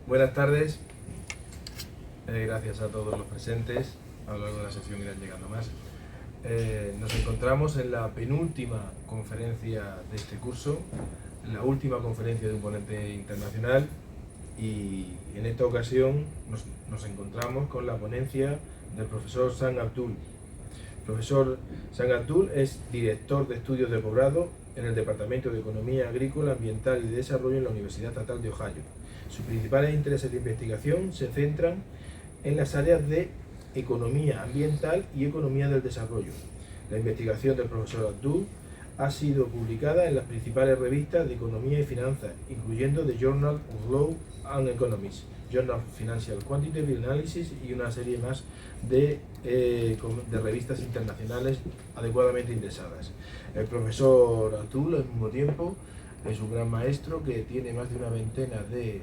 Buenas tardes, gracias a todos los presentes. A lo largo de la sesión irán llegando más. Nos encontramos en la penúltima conferencia de este curso, la última conferencia de un ponente internacional, y en esta ocasión nos encontramos con la ponencia del profesor Sam Abdoul. El profesor Sam Abdoul es director de estudios de posgrado en el Departamento de Economía Agrícola, Ambiental y de Desarrollo en la Universidad Estatal de Ohio. Sus principales intereses de investigación se centran en las áreas de economía ambiental y economía del desarrollo. La investigación del profesor Abdoul ha sido publicada en las principales revistas de economía y finanzas, incluyendo The Journal of Law and Economics, Journal of Financial Quantitative Analysis y una serie más de revistas internacionales adecuadamente indexadas. El profesor Abdoul, al mismo tiempo, es un gran maestro que tiene más de una veintena de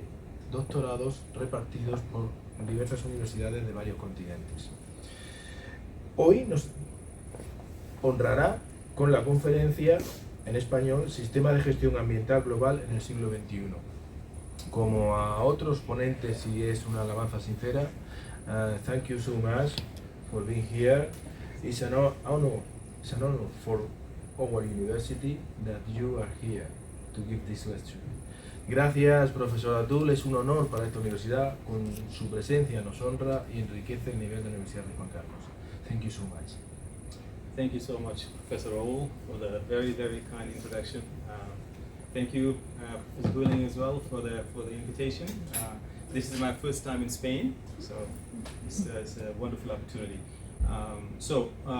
doctorados repartidos por diversas universidades de varios continentes. Hoy nos honrará con la conferencia en español Sistema de Gestión Ambiental Global en el siglo XXI. Como a otros ponentes, y es una alabanza sincera, thank you so much for being here. It's an honor for our university that you are here to give this lecture. Gracias, profesor Abdoul, es un honor para esta universidad. Con su presencia nos honra y enriquece el nivel de la Universidad de Juan Carlos. Thank you so much. Thank you so much, Professor Raul, for the very, very kind introduction. Thank you, Professor Willing, as well for the invitation. This is my first time in Spain, so it's a wonderful opportunity.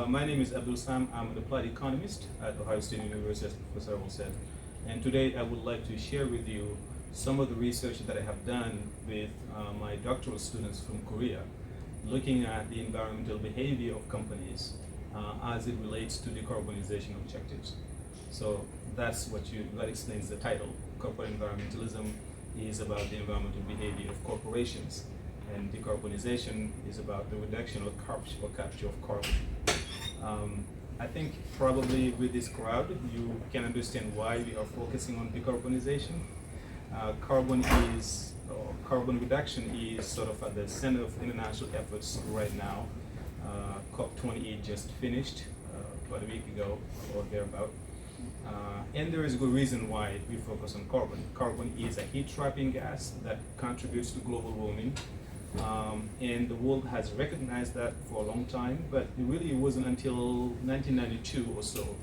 My name is Abdul Sam. I'm an applied economist at Ohio State University, as Professor Raul said. And today I would like to share with you some of the research that I have done with my doctoral students from Korea, looking at the environmental behavior of companies as it relates to decarbonization objectives. So that explains the title. Corporate environmentalism is about the environmental behavior of corporations, and decarbonization is about the reduction or capture of carbon. I think probably with this crowd, you can understand why we are focusing on decarbonization. Carbon reduction is sort of at the center of international efforts right now. COP28 just finished about a week ago or thereabout. And there is a good reason why we focus on carbon. Carbon is a heat-trapping gas that contributes to global warming. And the world has recognized that for a long time, but it really wasn't until 1992 or so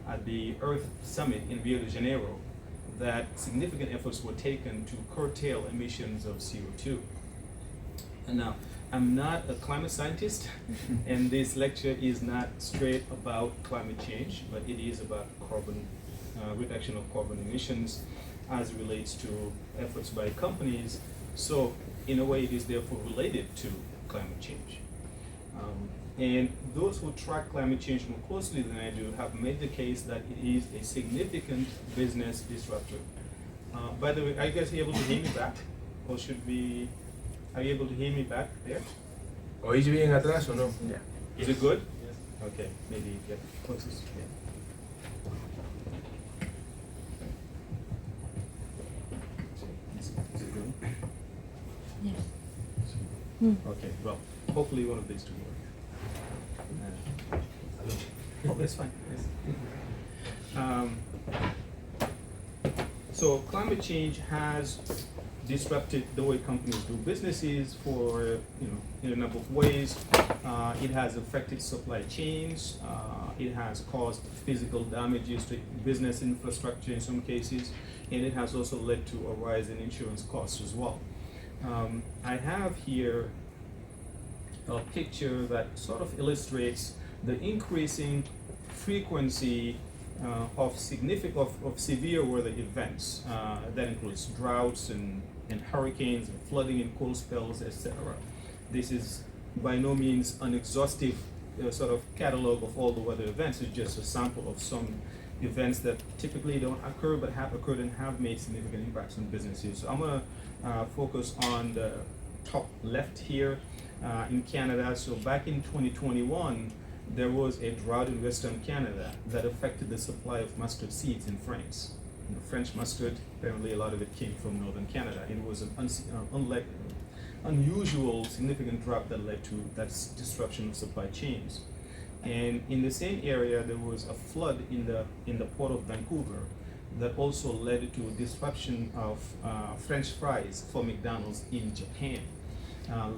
at the Earth Summit in Rio de Janeiro that significant efforts were taken to curtail emissions of CO2. And now, I'm not a climate scientist, and this lecture is not straight about climate change, but it is about carbon reduction of carbon emissions as it relates to efforts by companies. So, in a way, it is therefore related to climate change. And those who track climate change more closely than I do have made the case that it is a significant business disruptor. By the way, are you guys able to hear me back? Or are you able to hear me back there? ¿Oís bien atrás o no? Yeah. Is it good? Yes. Okay, maybe get closest. Yeah. Is it good? Yes. Okay, well, hopefully one of these two work. Oh, that's fine. Yes. So climate change has disrupted the way companies do businesses in a number of ways. It has affected supply chains. It has caused physical damages to business infrastructure in some cases, and it has also led to a rise in insurance costs as well. I have here a picture that sort of illustrates the increasing frequency of severe weather events. That includes droughts and hurricanes and flooding and cold spells, etc. This is by no means an exhaustive sort of catalog of all the weather events. It's just a sample of some events that typically don't occur but have occurred and have made significant impacts on businesses. So I'm going to focus on the top left here in Canada. So back in 2021, there was a drought in Western Canada that affected the supply of mustard seeds in France. French mustard. Apparently, a lot of it came from northern Canada. It was an unusual, significant drought that led to that disruption of supply chains. And in the same area, there was a flood in the port of Vancouver that also led to a disruption of French fries for McDonald's in Japan,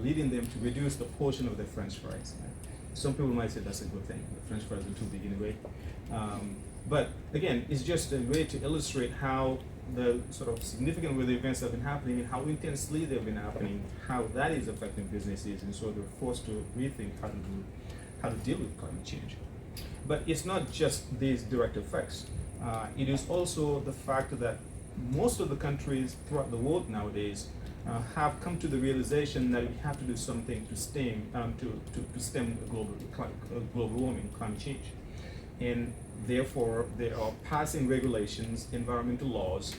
leading them to reduce the portion of their French fries. Some people might say that's a good thing. The French fries are too big anyway. But again, it's just a way to illustrate how the sort of significant weather events have been happening and how intensely they've been happening, how that is affecting businesses, and so they're forced to rethink how to deal with climate change. But it's not just these direct effects. It is also the fact that most of the countries throughout the world nowadays have come to the realization that we have to do something to stem global warming, climate change. And therefore, they are passing regulations, environmental laws,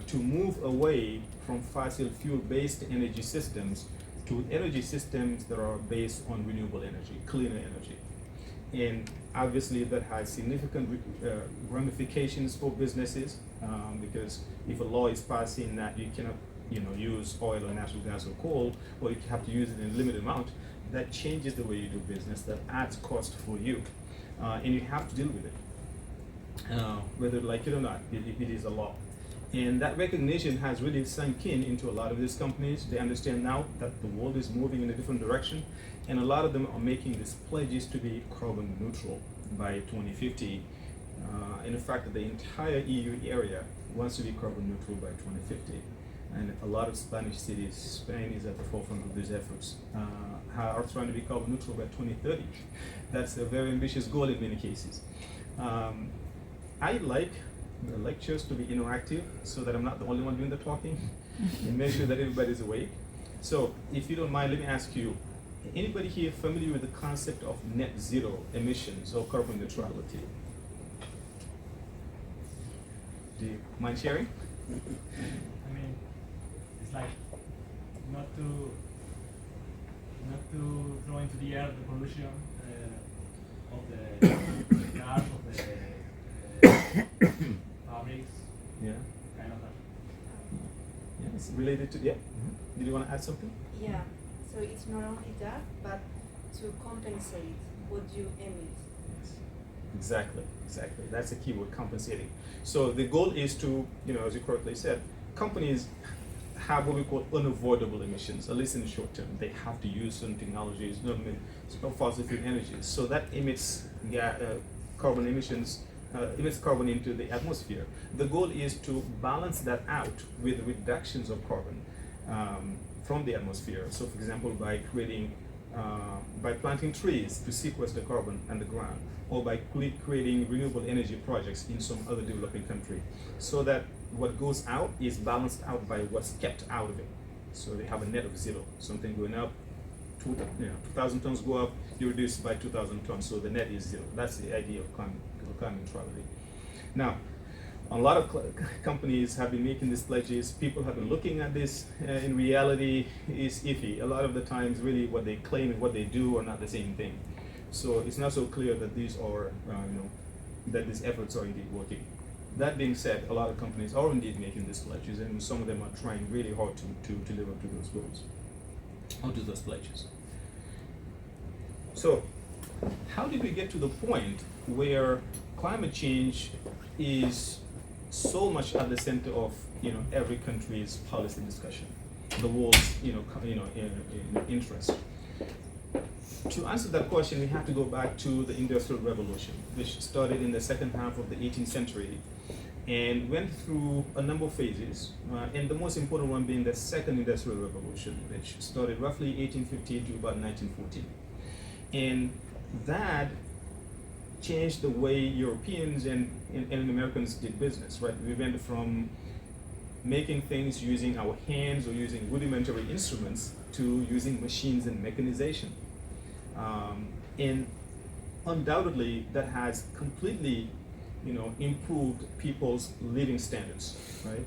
to move away from fossil fuel-based energy systems to energy systems that are based on renewable energy, cleaner energy. And obviously that has significant ramifications for businesses, because if a law is passing that you cannot use oil or natural gas or coal, or you have to use it in a limited amount, that changes the way you do business, that adds cost for you. And you have to deal with it. Whether you like it or not, it is a law. And that recognition has really sunk into a lot of these companies. They understand now that the world is moving in a different direction, and a lot of them are making these pledges to be carbon neutral by 2050. In fact, the entire EU area wants to be carbon neutral by 2050. And a lot of Spanish cities, Spain is at the forefront of these efforts, are trying to be carbon neutral by 2030. That's a very ambitious goal in many cases. I like the lectures to be interactive so that I'm not the only one doing the talking and make sure that everybody's awake. So if you don't mind, let me ask you, anybody here familiar with the concept of net zero emissions or carbon neutrality? Do you mind sharing? I mean, it's like not to throw into the air the pollution of the cars, of the fabrics. Yeah. Kind of that. Yeah, it's related to, yeah. Mm-hmm. Did you want to add something? Yeah, so it's not only that, but to compensate what you emit. Yes. Exactly. That's the key word, compensating. So the goal is to, as you correctly said, companies have what we call unavoidable emissions, at least in the short term. They have to use certain technologies, fossil fuel energies. So that emits carbon emissions, emits carbon into the atmosphere. The goal is to balance that out with reductions of carbon from the atmosphere. So for example, by planting trees to sequester carbon underground, or by creating renewable energy projects in some other developing country, so that what goes out is balanced out by what's kept out of it. So they have a net of zero. Something going up, 2,000 tons go up, you reduce by 2,000 tons, so the net is zero. That's the idea of climate neutrality. Now, a lot of companies have been making these pledges. People have been looking at this. In reality, is iffy. A lot of the times, really, what they claim and what they do are not the same thing. So it's not so clear that these are, that these efforts are indeed working. That being said, a lot of companies are indeed making these pledges, and some of them are trying really hard to live up to those goals, or to those pledges. So, how did we get to the point where climate change is so much at the center of every country's policy discussion, the world's interest? To answer that question, we have to go back to the Industrial Revolution, which started in the second half of the 18th century and went through a number of phases, and the most important one being the Second Industrial Revolution, which started roughly 1850 to about 1914. And that changed the way Europeans and Americans did business, right? We went from making things using our hands or using rudimentary instruments to using machines and mechanization. And undoubtedly, that has completely, improved people's living standards, right?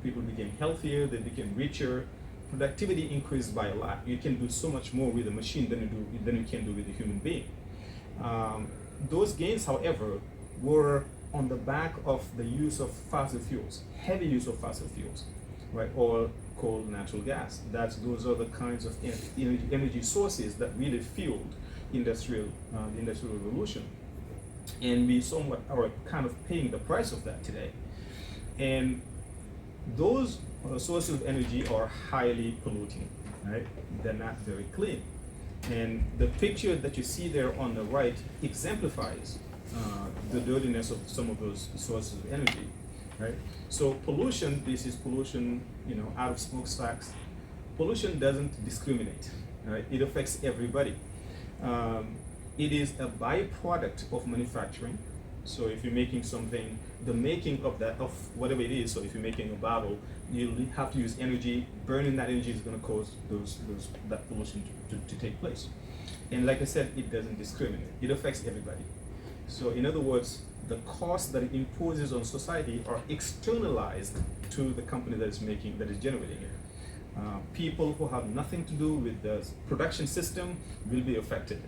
People became healthier, they became richer, productivity increased by a lot. You can do so much more with a machine than you can do with a human being. Those gains, however, were on the back of the use of fossil fuels, heavy use of fossil fuels, right? Oil, coal, natural gas. Those are the kinds of energy sources that really fueled the industrial revolution. And we somewhat are kind of paying the price of that today. And those sources of energy are highly polluting, right? They're not very clean. And the picture that you see there on the right exemplifies the dirtiness of some of those sources of energy, right? So pollution, this is pollution, out of smokestacks. Pollution doesn't discriminate, right? It affects everybody. It is a byproduct of manufacturing. So if you're making something, the making of whatever it is, so if you're making a bottle, you have to use energy. Burning that energy is going to cause that pollution to take place. And like I said, it doesn't discriminate. It affects everybody. So in other words, the costs that it imposes on society are externalized to the company that is generating it. People who have nothing to do with the production system will be affected.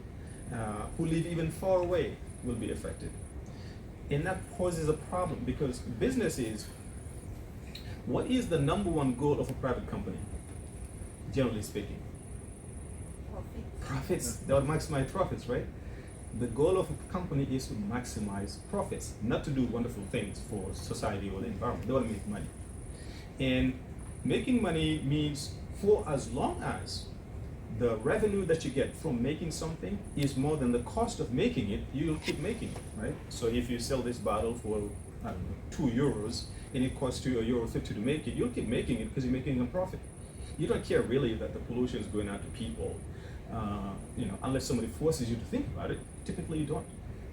Who live even far away will be affected. And that poses a problem because businesses, what is the number one goal of a private company, generally speaking? Profits. They will maximize profits, right? The goal of a company is to maximize profits, not to do wonderful things for society or the environment. They want to make money. And making money means for as long as the revenue that you get from making something is more than the cost of making it, you'll keep making it, right? So if you sell this bottle for, I don't know, €2 and it costs you €1.50 to make it, you'll keep making it because you're making a profit. You don't care really that the pollution is going out to people, unless somebody forces you to think about it. Typically you don't.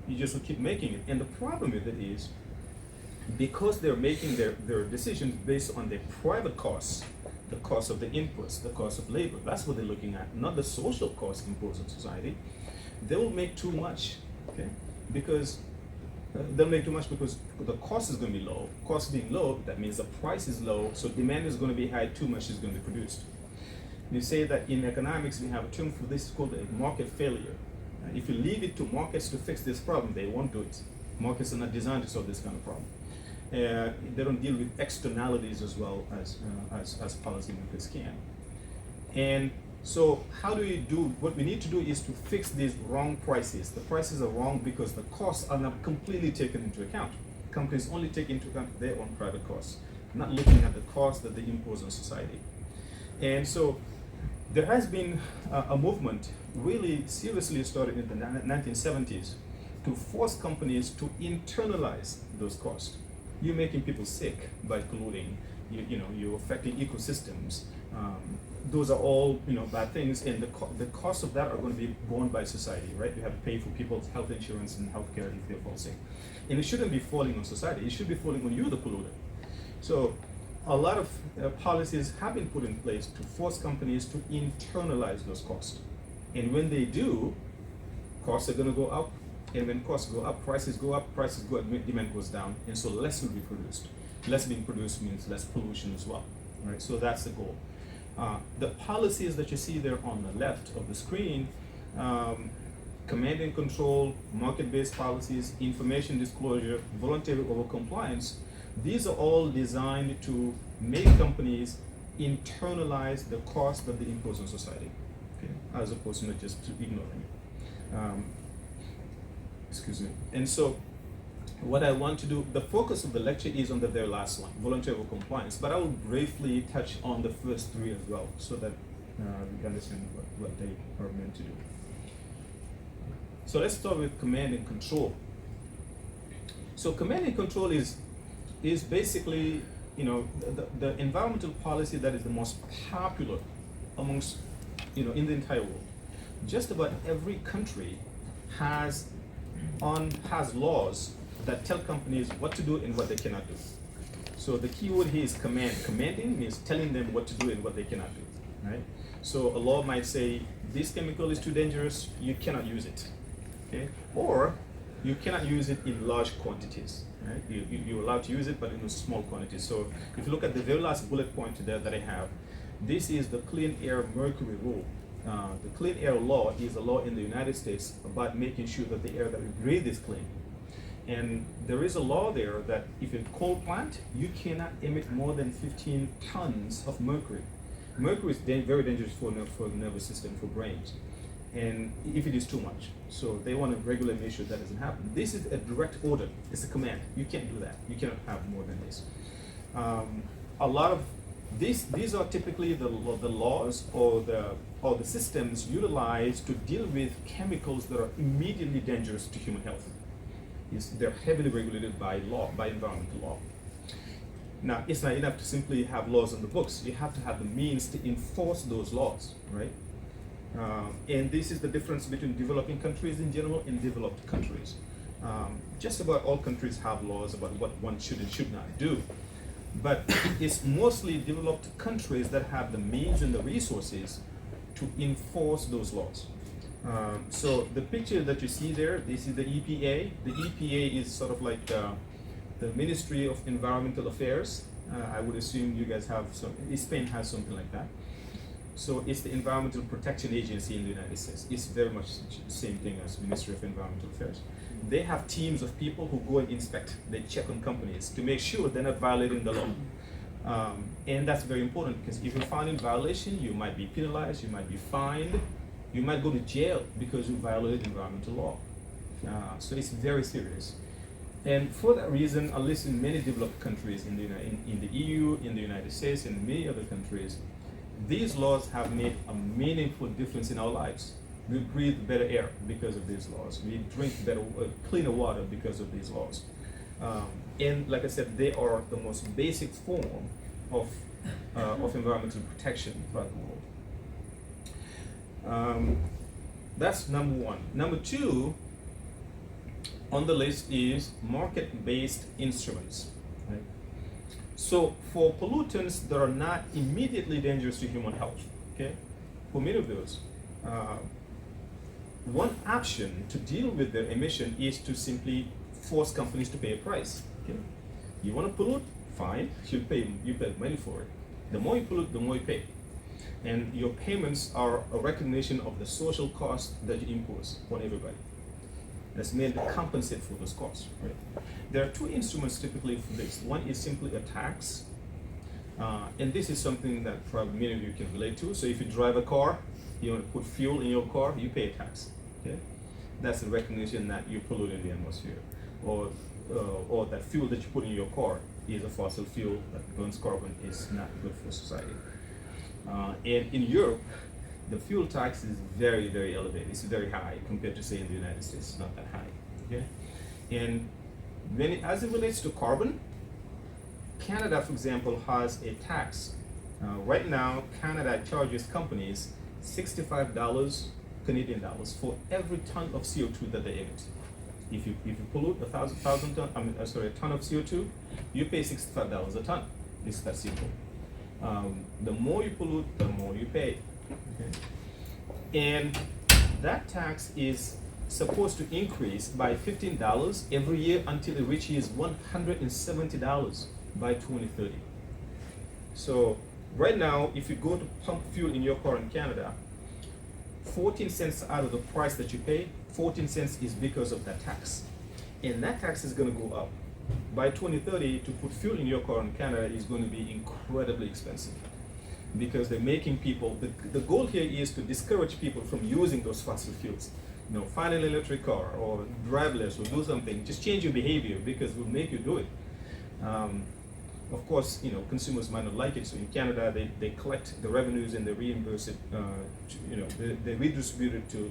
You just will keep making it. And the problem with it is, because they're making their decisions based on their private costs, the cost of the inputs, the cost of labor, that's what they're looking at, not the social costs imposed on society. They will make too much, okay? Because they'll make too much because the cost is going to be low. Cost being low, that means the price is low, so demand is going to be high, too much is going to be produced. We say that in economics, we have a term for this called a market failure. If you leave it to markets to fix this problem, they won't do it. Markets are not designed to solve this kind of problem. They don't deal with externalities as well as policymakers can. And so how do we do, what we need to do is to fix these wrong prices. The prices are wrong because the costs are not completely taken into account. Companies only take into account their own private costs, not looking at the costs that they impose on society. And so there has been a movement really seriously started in the 1970s to force companies to internalize those costs. You're making people sick by polluting. You're affecting ecosystems. Those are all bad things, and the costs of that are going to be borne by society, right? You have to pay for people's health insurance and health care if they fall sick, and it shouldn't be falling on society. It should be falling on you, the polluter. So a lot of policies have been put in place to force companies to internalize those costs, and when they do, costs are going to go up. And when costs go up, prices go up, demand goes down, and so less will be produced. Less being produced means less pollution as well, right? So that's the goal. The policies that you see there on the left of the screen, command and control, market-based policies, information disclosure, voluntary overcompliance, these are all designed to make companies internalize the cost that they impose on society, okay? As opposed to not just to ignoring it. Excuse me. And so what I want to do, the focus of the lecture is on the very last one, voluntary compliance, but I will briefly touch on the first three as well so that we can understand what they are meant to do. So let's start with command and control. So command and control is basically, the environmental policy that is the most popular amongst, in the entire world. Just about every country has laws that tell companies what to do and what they cannot do. So the key word here is command. Commanding means telling them what to do and what they cannot do, right? So a law might say, this chemical is too dangerous, you cannot use it, okay? Or you cannot use it in large quantities, right? You're allowed to use it, but in small quantities. So if you look at the very last bullet point there that I have, this is the Clean Air Mercury Rule. The Clean Air Law is a law in the United States about making sure that the air that we breathe is clean. And there is a law there that if a coal plant, you cannot emit more than 15 tons of mercury. Mercury is very dangerous for the nervous system, for brains, and if it is too much. So they want to regularly make sure that doesn't happen. This is a direct order. It's a command. You can't do that. You cannot have more than this. A lot of these are typically the laws or the systems utilized to deal with chemicals that are immediately dangerous to human health. They're heavily regulated by law, by environmental law. Now, it's not enough to simply have laws on the books. You have to have the means to enforce those laws, right? And this is the difference between developing countries in general and developed countries. Just about all countries have laws about what one should and should not do. But it's mostly developed countries that have the means and the resources to enforce those laws. So the picture that you see there, this is the EPA. The EPA is sort of like the Ministry of Environmental Affairs. I would assume you guys have some, Spain has something like that. So it's the Environmental Protection Agency in the United States. It's very much the same thing as Ministry of Environmental Affairs. They have teams of people who go and inspect. They check on companies to make sure they're not violating the law. And that's very important because if you're found in violation, you might be penalized, you might be fined, you might go to jail because you violated environmental law. So it's very serious. And for that reason, at least in many developed countries in the EU, in the United States, and many other countries, these laws have made a meaningful difference in our lives. We breathe better air because of these laws. We drink better, cleaner water because of these laws. And like I said, they are the most basic form of environmental protection throughout the world. That's number one. Number two on the list is market-based instruments. Right? So for pollutants that are not immediately dangerous to human health, okay, for many of those, one option to deal with their emission is to simply force companies to pay a price. Okay? You want to pollute? Fine, you pay money for it. The more you pollute, the more you pay. And your payments are a recognition of the social cost that you impose on everybody. That's meant to compensate for those costs. Right? There are two instruments typically for this. One is simply a tax, and this is something that probably many of you can relate to. So if you drive a car, you want to put fuel in your car, you pay a tax. Okay? That's a recognition that you polluted the atmosphere, or that fuel that you put in your car is a fossil fuel that burns carbon, is not good for society. And in Europe, the fuel tax is very, very elevated. It's very high compared to, say, in the United States. It's not that high. Okay? And as it relates to carbon, Canada, for example, has a tax. Right now, Canada charges companies $65 Canadian dollars for every ton of CO2 that they emit. If you pollute a ton of CO2, you pay $65 a ton. It's that simple. The more you pollute, the more you pay. Okay? And that tax is supposed to increase by $15 every year until it reaches $170 by 2030. So right now, if you go to pump fuel in your car in Canada, 14 cents out of the price that you pay, 14 cents is because of that tax. And that tax is going to go up. By 2030, to put fuel in your car in Canada is going to be incredibly expensive because they're making people, the goal here is to discourage people from using those fossil fuels. You know, find an electric car or drive less or do something. Just change your behavior because we'll make you do it. Of course, you know, consumers might not like it. So in Canada, they collect the revenues and they reimburse it. They redistribute it to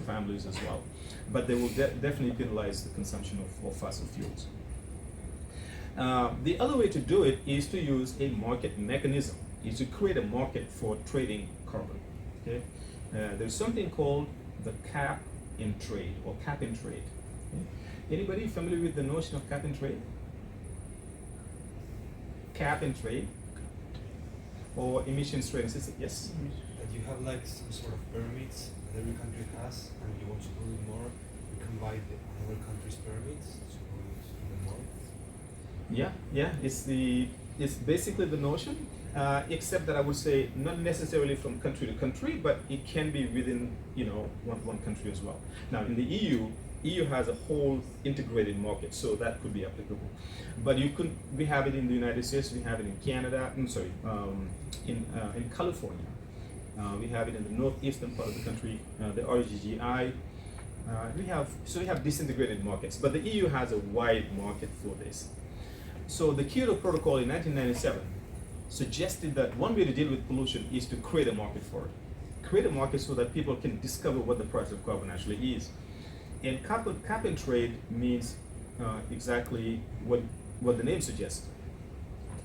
families as well. But they will definitely penalize the consumption of fossil fuels. The other way to do it is to use a market mechanism. Is to create a market for trading carbon. Okay, there's something called the cap and trade or cap and trade. Okay? Anybody familiar with the notion of cap and trade? Cap and trade or emissions trading system? Yes. That you have like some sort of permits that every country has, and you want to pollute more, you can buy another country's permits to pollute even more. Yeah. It's basically the notion, except that I would say not necessarily from country to country, but it can be within one country as well. Now in the EU, EU has a whole integrated market, so that could be applicable. But we have it in the United States, we have it in Canada, in California. We have it in the northeastern part of the country, the RGGI. We have disintegrated markets, but the EU has a wide market for this. So the Kyoto Protocol in 1997 suggested that one way to deal with pollution is to create a market for it. Create a market so that people can discover what the price of carbon actually is. And cap and trade means exactly what the name suggests.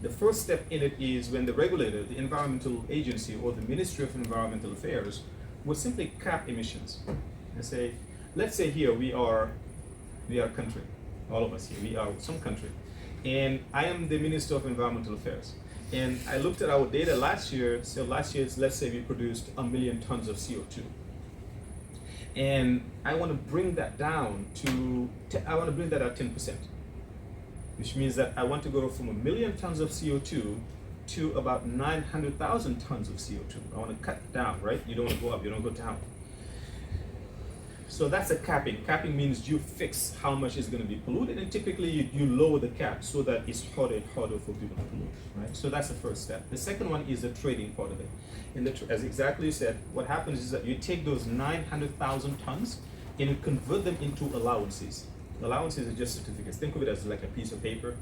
The first step in it is when the regulator, the environmental agency, or the Ministry of Environmental Affairs will simply cap emissions and say, let's say here we are a country, all of us here, we are some country, and I am the Minister of Environmental Affairs. And I looked at our data last year, so last year, let's say we produced 1 million tons of CO2. And I want to bring that down to, I want to bring that at 10%, which means that I want to go from 1 million tons of CO2 to about 900,000 tons of CO2. I want to cut down, right? You don't want to go up, you don't go down. So that's a capping. Capping means you fix how much is going to be polluted, and typically you lower the cap so that it's harder and harder for people to pollute, right? So that's the first step. The second one is the trading part of it. As exactly you said, what happens is that you take those 900,000 tons and you convert them into allowances. Allowances are just certificates. Think of it as like a piece of paper,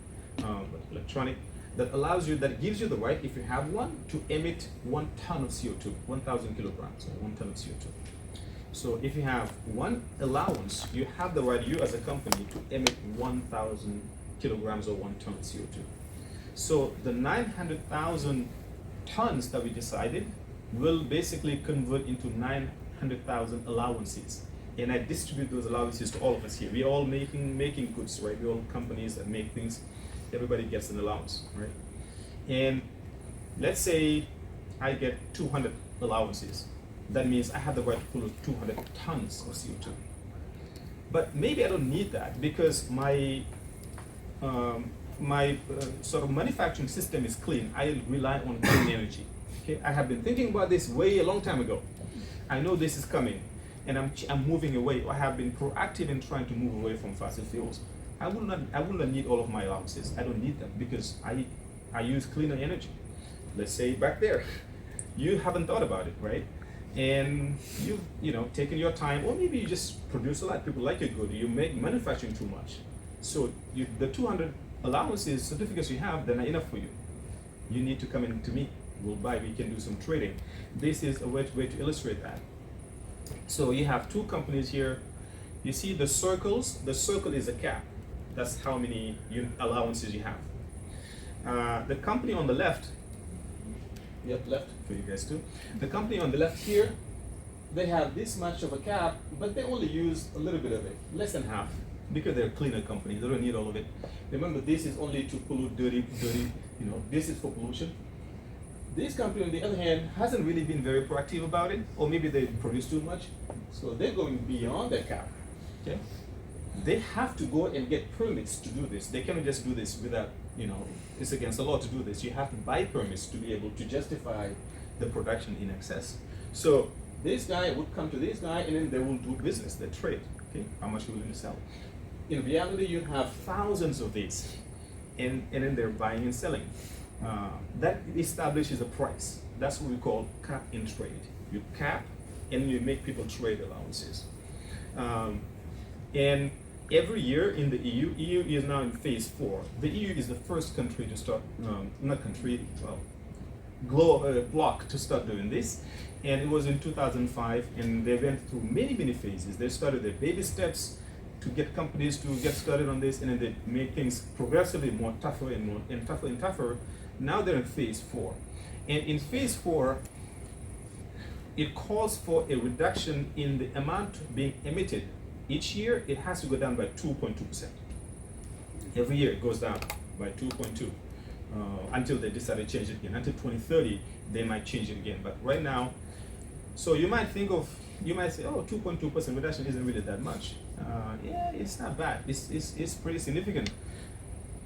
electronic, that gives you the right, if you have one, to emit 1 ton of CO2, 1,000 kilograms, or 1 ton of CO2. So if you have one allowance, you have the right, you as a company, to emit 1,000 kilograms or 1 ton of CO2. So the 900,000 tons that we decided will basically convert into 900,000 allowances. And I distribute those allowances to all of us here. We're all making goods, right? We're all companies that make things. Everybody gets an allowance, right? And let's say I get 200 allowances. That means I have the right to pollute 200 tons of CO2. But maybe I don't need that because my sort of manufacturing system is clean. I rely on clean energy. Okay, I have been thinking about this way a long time ago. I know this is coming, and I'm moving away. I have been proactive in trying to move away from fossil fuels. I would not need all of my allowances. I don't need them because I use cleaner energy. Let's say back there, you haven't thought about it, right? And you've taken your time, or maybe you just produce a lot. People like your good. You make manufacturing too much. So the 200 allowances, certificates you have, they're not enough for you. You need to come in to me. We'll buy. We can do some trading. This is a way to illustrate that. So you have two companies here. You see the circles. The circle is a cap. That's how many allowances you have. The company on the left. Yep, left for you guys too. The company on the left here, they have this much of a cap, but they only use a little bit of it, less than half, because they're a cleaner company. They don't need all of it. Remember, this is only to pollute dirty, this is for pollution. This company, on the other hand, hasn't really been very proactive about it, or maybe they produce too much, so they're going beyond their cap. Okay? They have to go and get permits to do this. They cannot just do this without, it's against the law to do this. You have to buy permits to be able to justify the production in excess. So this guy would come to this guy, and then they will do business, they trade. Okay, how much you're willing to sell. In reality, you have thousands of these, and then they're buying and selling. That establishes a price. That's what we call cap and trade. You cap, and you make people trade allowances. And every year in the EU is now in phase 4. The EU is the first country to start, bloc to start doing this. And it was in 2005, and they went through many phases. They started their baby steps to get companies to get started on this, and then they made things progressively more tougher and tougher. Now they're in phase 4. And in phase 4, it calls for a reduction in the amount being emitted. Each year, it has to go down by 2.2%. Every year, it goes down by 2.2 until they decide to change it again. Until 2030, they might change it again. But right now, so you might say, oh, 2.2% reduction isn't really that much. Yeah, it's not bad. It's pretty significant.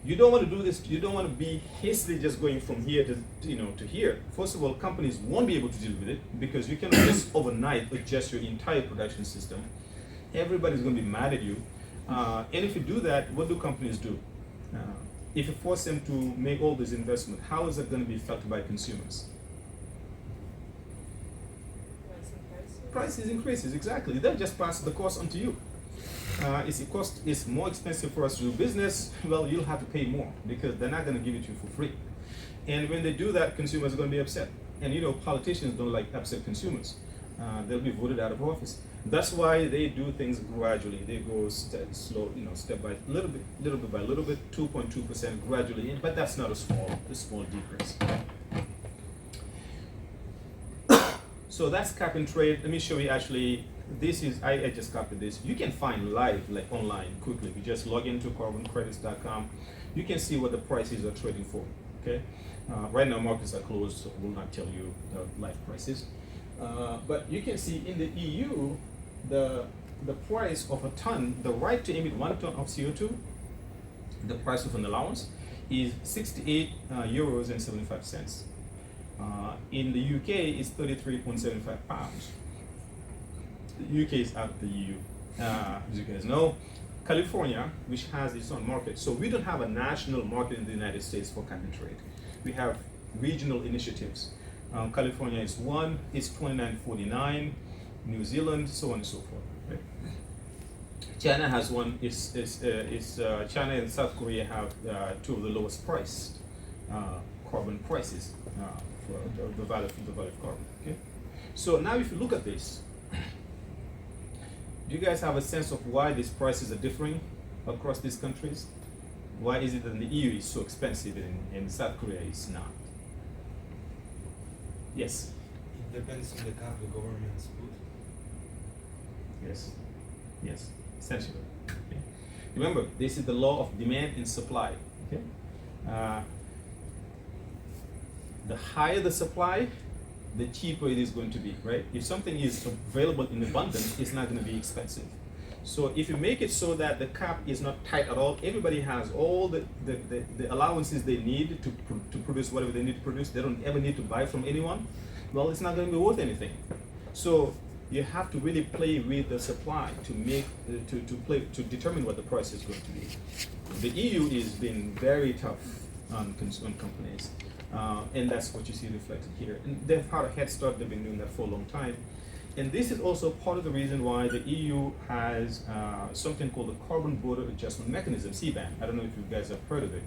You don't want to do this. You don't want to be hastily just going from here to here. First of all, companies won't be able to deal with it because you cannot just overnight adjust your entire production system. everybody's going to be mad at you. And if you do that, what do companies do? If you force them to make all this investment, how is it going to be felt by consumers? Prices increases, exactly. They'll just pass the cost on to you. It's more expensive for us to do business, well, you'll have to pay more because they're not going to give it to you for free. And when they do that, consumers are going to be upset. And you know, politicians don't like upset consumers. They'll be voted out of office. That's why they do things gradually. They go step by little bit, 2.2% gradually, but that's not a small decrease. So that's cap and trade. Let me show you actually, this is, I just copied this. You can find live, like online, quickly. You just log into carboncredits.com. You can see what the prices are trading for, okay? Right now markets are closed, so we'll not tell you the live prices. But you can see in the EU, the price of a ton, the right to emit 1 ton of CO2, the price of an allowance is 68 euros and 75 cents. In the UK, it's 33.75 pounds. The UK is out of the EU, as you guys know. California, which has its own market, so we don't have a national market in the United States for cap and trade. We have regional initiatives. California is one, it's 29.49. New Zealand, so on and so forth. Right? China has one. China and South Korea have two of the lowest priced carbon prices for the value of carbon. Okay. So now, if you look at this, do you guys have a sense of why these prices are differing across these countries? Why is it that in the EU is so expensive and in South Korea is not? Yes. It depends on the cap the governments put. Yes, essentially. Okay. Remember, this is the law of demand and supply. Okay. The higher the supply, the cheaper it is going to be, right? If something is available in abundance, it's not going to be expensive. So if you make it so that the cap is not tight at all, everybody has all the allowances they need to produce whatever they need to produce. They don't ever need to buy from anyone. Well, it's not going to be worth anything. So you have to really play with the supply to determine what the price is going to be. The EU is being very tough on companies, and that's what you see reflected here. And they've had a head start. They've been doing that for a long time. And this is also part of the reason why the EU has something called the Carbon Border Adjustment Mechanism, CBAM. I don't know if you guys have heard of it,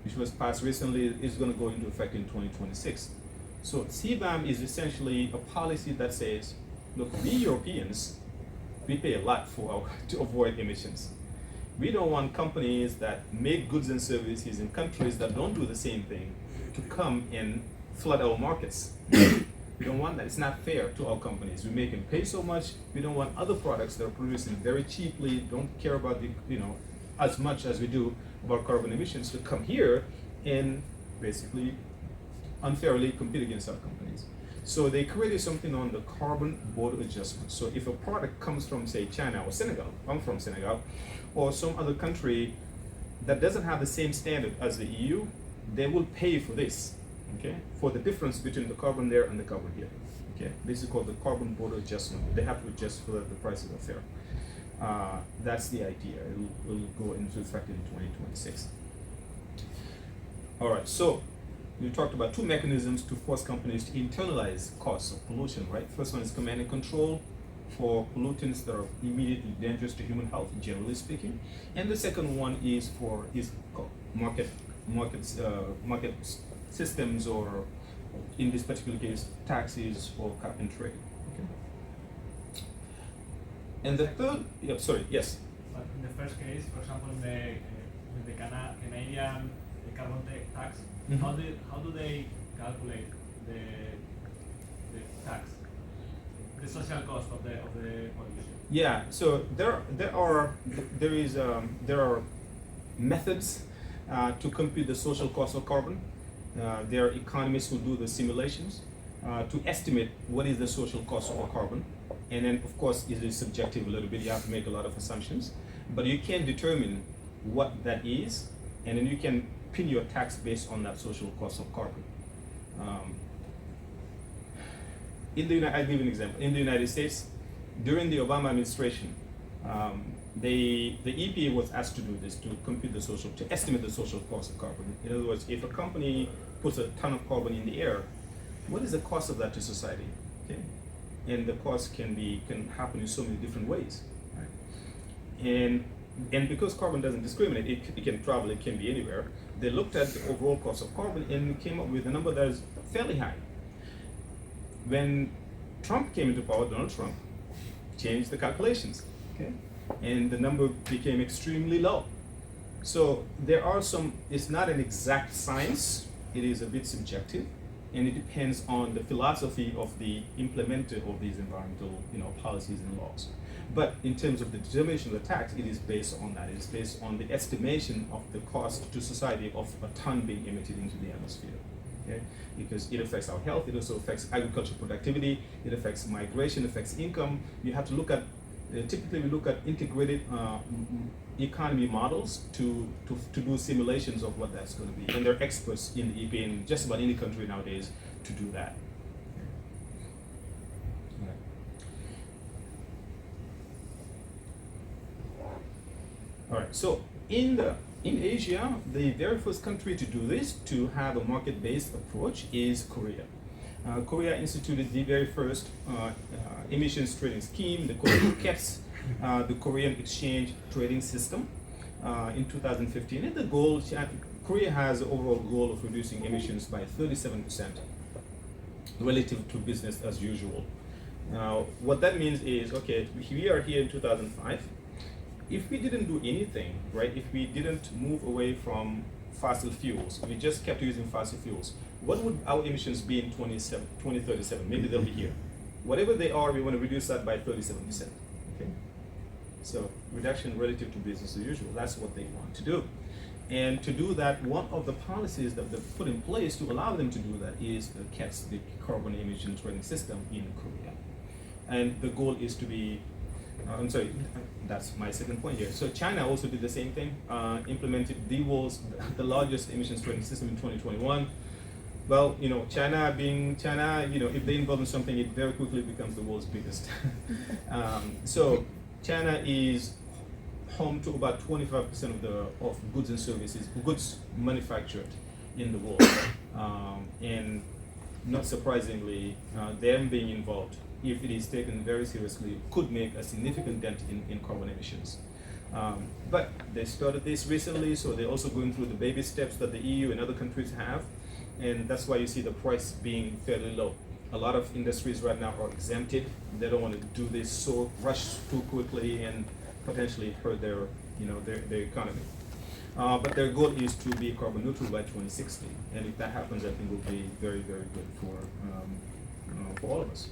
which was passed recently. It's going to go into effect in 2026. So CBAM is essentially a policy that says, look, we Europeans, we pay a lot to avoid emissions. We don't want companies that make goods and services in countries that don't do the same thing to come and flood our markets. We don't want that. It's not fair to our companies. We make them pay so much. We don't want other products that are producing very cheaply, don't care about as much as we do about carbon emissions, to come here and basically unfairly compete against our companies. So they created something on the carbon border adjustment. So if a product comes from, say, China or Senegal, I'm from Senegal, or some other country that doesn't have the same standard as the EU, they will pay for this, okay, for the difference between the carbon there and the carbon here. Okay, this is called the carbon border adjustment. They have to adjust so that the prices are fair. That's the idea. It will go into effect in 2026. All right, so we talked about two mechanisms to force companies to internalize costs of pollution, right? First one is command and control for pollutants that are immediately dangerous to human health, generally speaking. And the second one is market systems, or in this particular case, taxes or cap and trade. Okay. And the third, yes. But in the first case, for example, with the Canadian carbon tax, Mm-hmm. how do they calculate the tax, the social cost of the pollution? Yeah. So there are methods to compute the social cost of carbon. There are economists who do the simulations to estimate what is the social cost of carbon. And then, of course, it is subjective a little bit. You have to make a lot of assumptions. But you can determine what that is, and then you can pin your tax based on that social cost of carbon. I'll give you an example. In the United States, during the Obama administration, The EPA was asked to do this, to estimate the social cost of carbon. In other words, if a company puts a ton of carbon in the air, what is the cost of that to society? Okay? And the cost can happen in so many different ways. Right? And because carbon doesn't discriminate, it can travel, it can be anywhere. They looked at the overall cost of carbon and came up with a number that is fairly high. When Trump came into power, Donald Trump changed the calculations. Okay? And the number became extremely low. So there are it's not an exact science, it is a bit subjective, and it depends on the philosophy of the implementer of these environmental policies and laws. But in terms of the determination of the tax, it is based on that. It is based on the estimation of the cost to society of a ton being emitted into the atmosphere. Okay? Because it affects our health, it also affects agricultural productivity, it affects migration, affects income. You have to look at, typically we look at integrated economy models to do simulations of what that's going to be. And there are experts in the EPA in just about any country nowadays to do that. All right, so in Asia, the very first country to do this, to have a market-based approach, is Korea. Korea instituted the very first emissions trading scheme, the Korean KEPS, the Korean Exchange Trading System, in 2015. And the goal, Korea has an overall goal of reducing emissions by 37% relative to business as usual. Now, what that means is, okay, we are here in 2005. If we didn't do anything, right, if we didn't move away from fossil fuels, we just kept using fossil fuels, what would our emissions be in 2037? Maybe they'll be here. Whatever they are, we want to reduce that by 37%. Okay? So reduction relative to business as usual, that's what they want to do. And to do that, one of the policies that they've put in place to allow them to do that is the KEPS, the Carbon Emission Trading System in Korea. And the goal is to be, I'm sorry, that's my second point here. So China also did the same thing, implemented the largest emissions trading system in 2021. Well, China being China, if they involve in something, it very quickly becomes the world's biggest. So China is home to about 25% of goods and services, goods manufactured in the world. And not surprisingly, them being involved, if it is taken very seriously, could make a significant dent in carbon emissions. But they started this recently, so they're also going through the baby steps that the EU and other countries have, and that's why you see the price being fairly low. A lot of industries right now are exempted. They don't want to do this rush too quickly and potentially hurt their economy. But their goal is to be carbon neutral by 2060, and if that happens, I think it will be very, very good for all of us.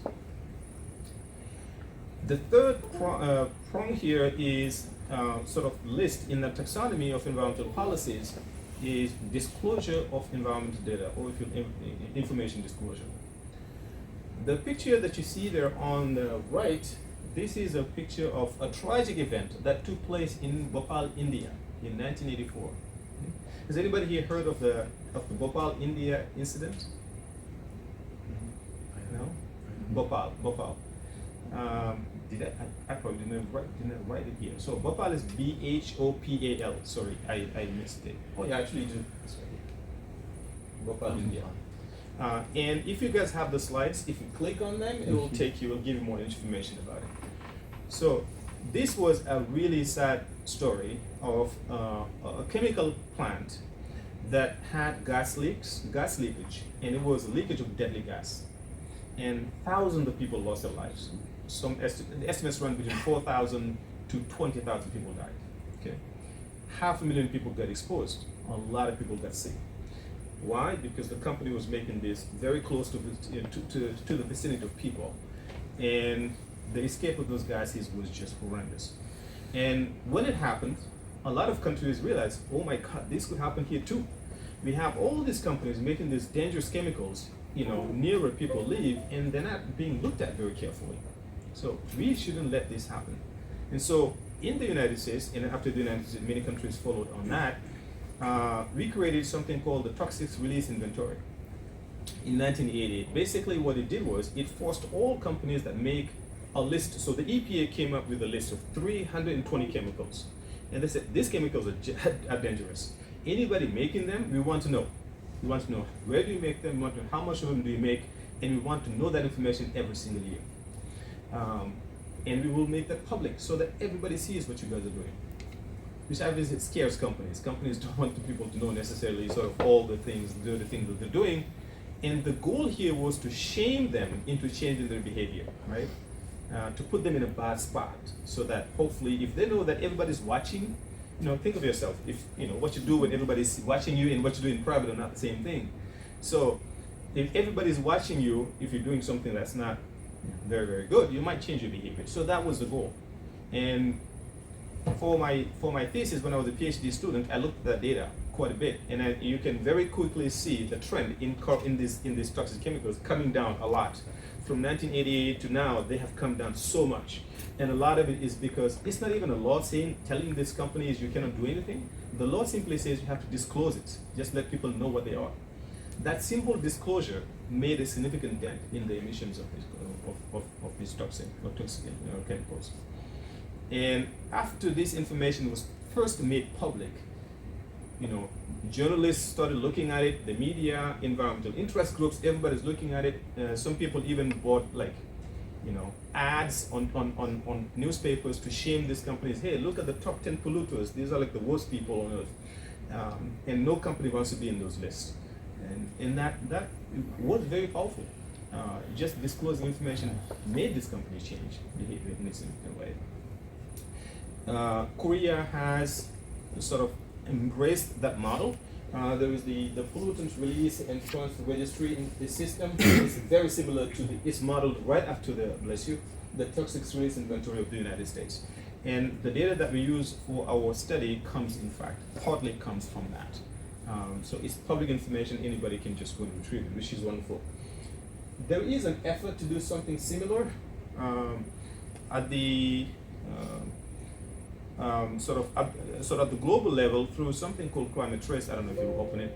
The third prong here is sort of list in the taxonomy of environmental policies is disclosure of environmental data, or information disclosure. The picture that you see there on the right, this is a picture of a tragic event that took place in Bhopal, India in 1984. Has anybody here heard of the Bhopal, India incident? No? Bhopal. I probably didn't write it here. So Bhopal is B-H-O-P-A-L. Sorry, I missed it. Oh yeah, actually you do. Bhopal, India. And if you guys have the slides, if you click on them, it will give you more information about it. So this was a really sad story of a chemical plant that had gas leakage, and it was a leakage of deadly gas. And thousands of people lost their lives. The estimates run between 4,000 to 20,000 people died. Okay, 500,000 people got exposed. A lot of people got sick. Why? Because the company was making this very close to the vicinity of people, and the escape of those gases was just horrendous. And when it happened, a lot of countries realized, oh my God, this could happen here too. We have all these companies making these dangerous chemicals, near where people live, and they're not being looked at very carefully. So we shouldn't let this happen. And so in the United States, and after the United States, many countries followed on that, we created something called the Toxic Release Inventory in 1988. Basically what it did was it forced all companies that make a list. So the EPA came up with a list of 320 chemicals. And they said, these chemicals are dangerous. Anybody making them, we want to know. We want to know where do you make them, we want to know how much of them do you make, and we want to know that information every single year. And we will make that public so that everybody sees what you guys are doing. Which obviously scares companies. Companies don't want the people to know necessarily sort of all the things, the things that they're doing. And the goal here was to shame them into changing their behavior, right? To put them in a bad spot so that hopefully if they know that everybody's watching, think of yourself, if what you do when everybody's watching you and what you do in private are not the same thing. So if everybody's watching you, if you're doing something that's not very, very good, you might change your behavior. So that was the goal. And for my thesis, when I was a PhD student, I looked at that data quite a bit, and you can very quickly see the trend in these toxic chemicals coming down a lot. From 1988 to now, they have come down so much. And a lot of it is because it's not even a law telling these companies you cannot do anything. The law simply says you have to disclose it. Just let people know what they are. That simple disclosure made a significant dent in the emissions of these toxic chemicals. And after this information was first made public, journalists started looking at it, the media, environmental interest groups, everybody's looking at it. Some people even bought ads on newspapers to shame these companies. Hey, look at the top 10 polluters. These are like the worst people on earth. And no company wants to be in those lists. And that was very powerful. Just disclosing information made this company change behavior in a significant way. Korea has sort of embraced that model. There is the pollutant release and transfer registry in the system. It's very similar to it's modeled right after the toxic release inventory of the United States. And the data that we use for our study partly comes from that. So it's public information, anybody can just go and retrieve it, which is wonderful. There is an effort to do something similar at the sort of at the global level through something called Climate Trace. I don't know if you'll open it.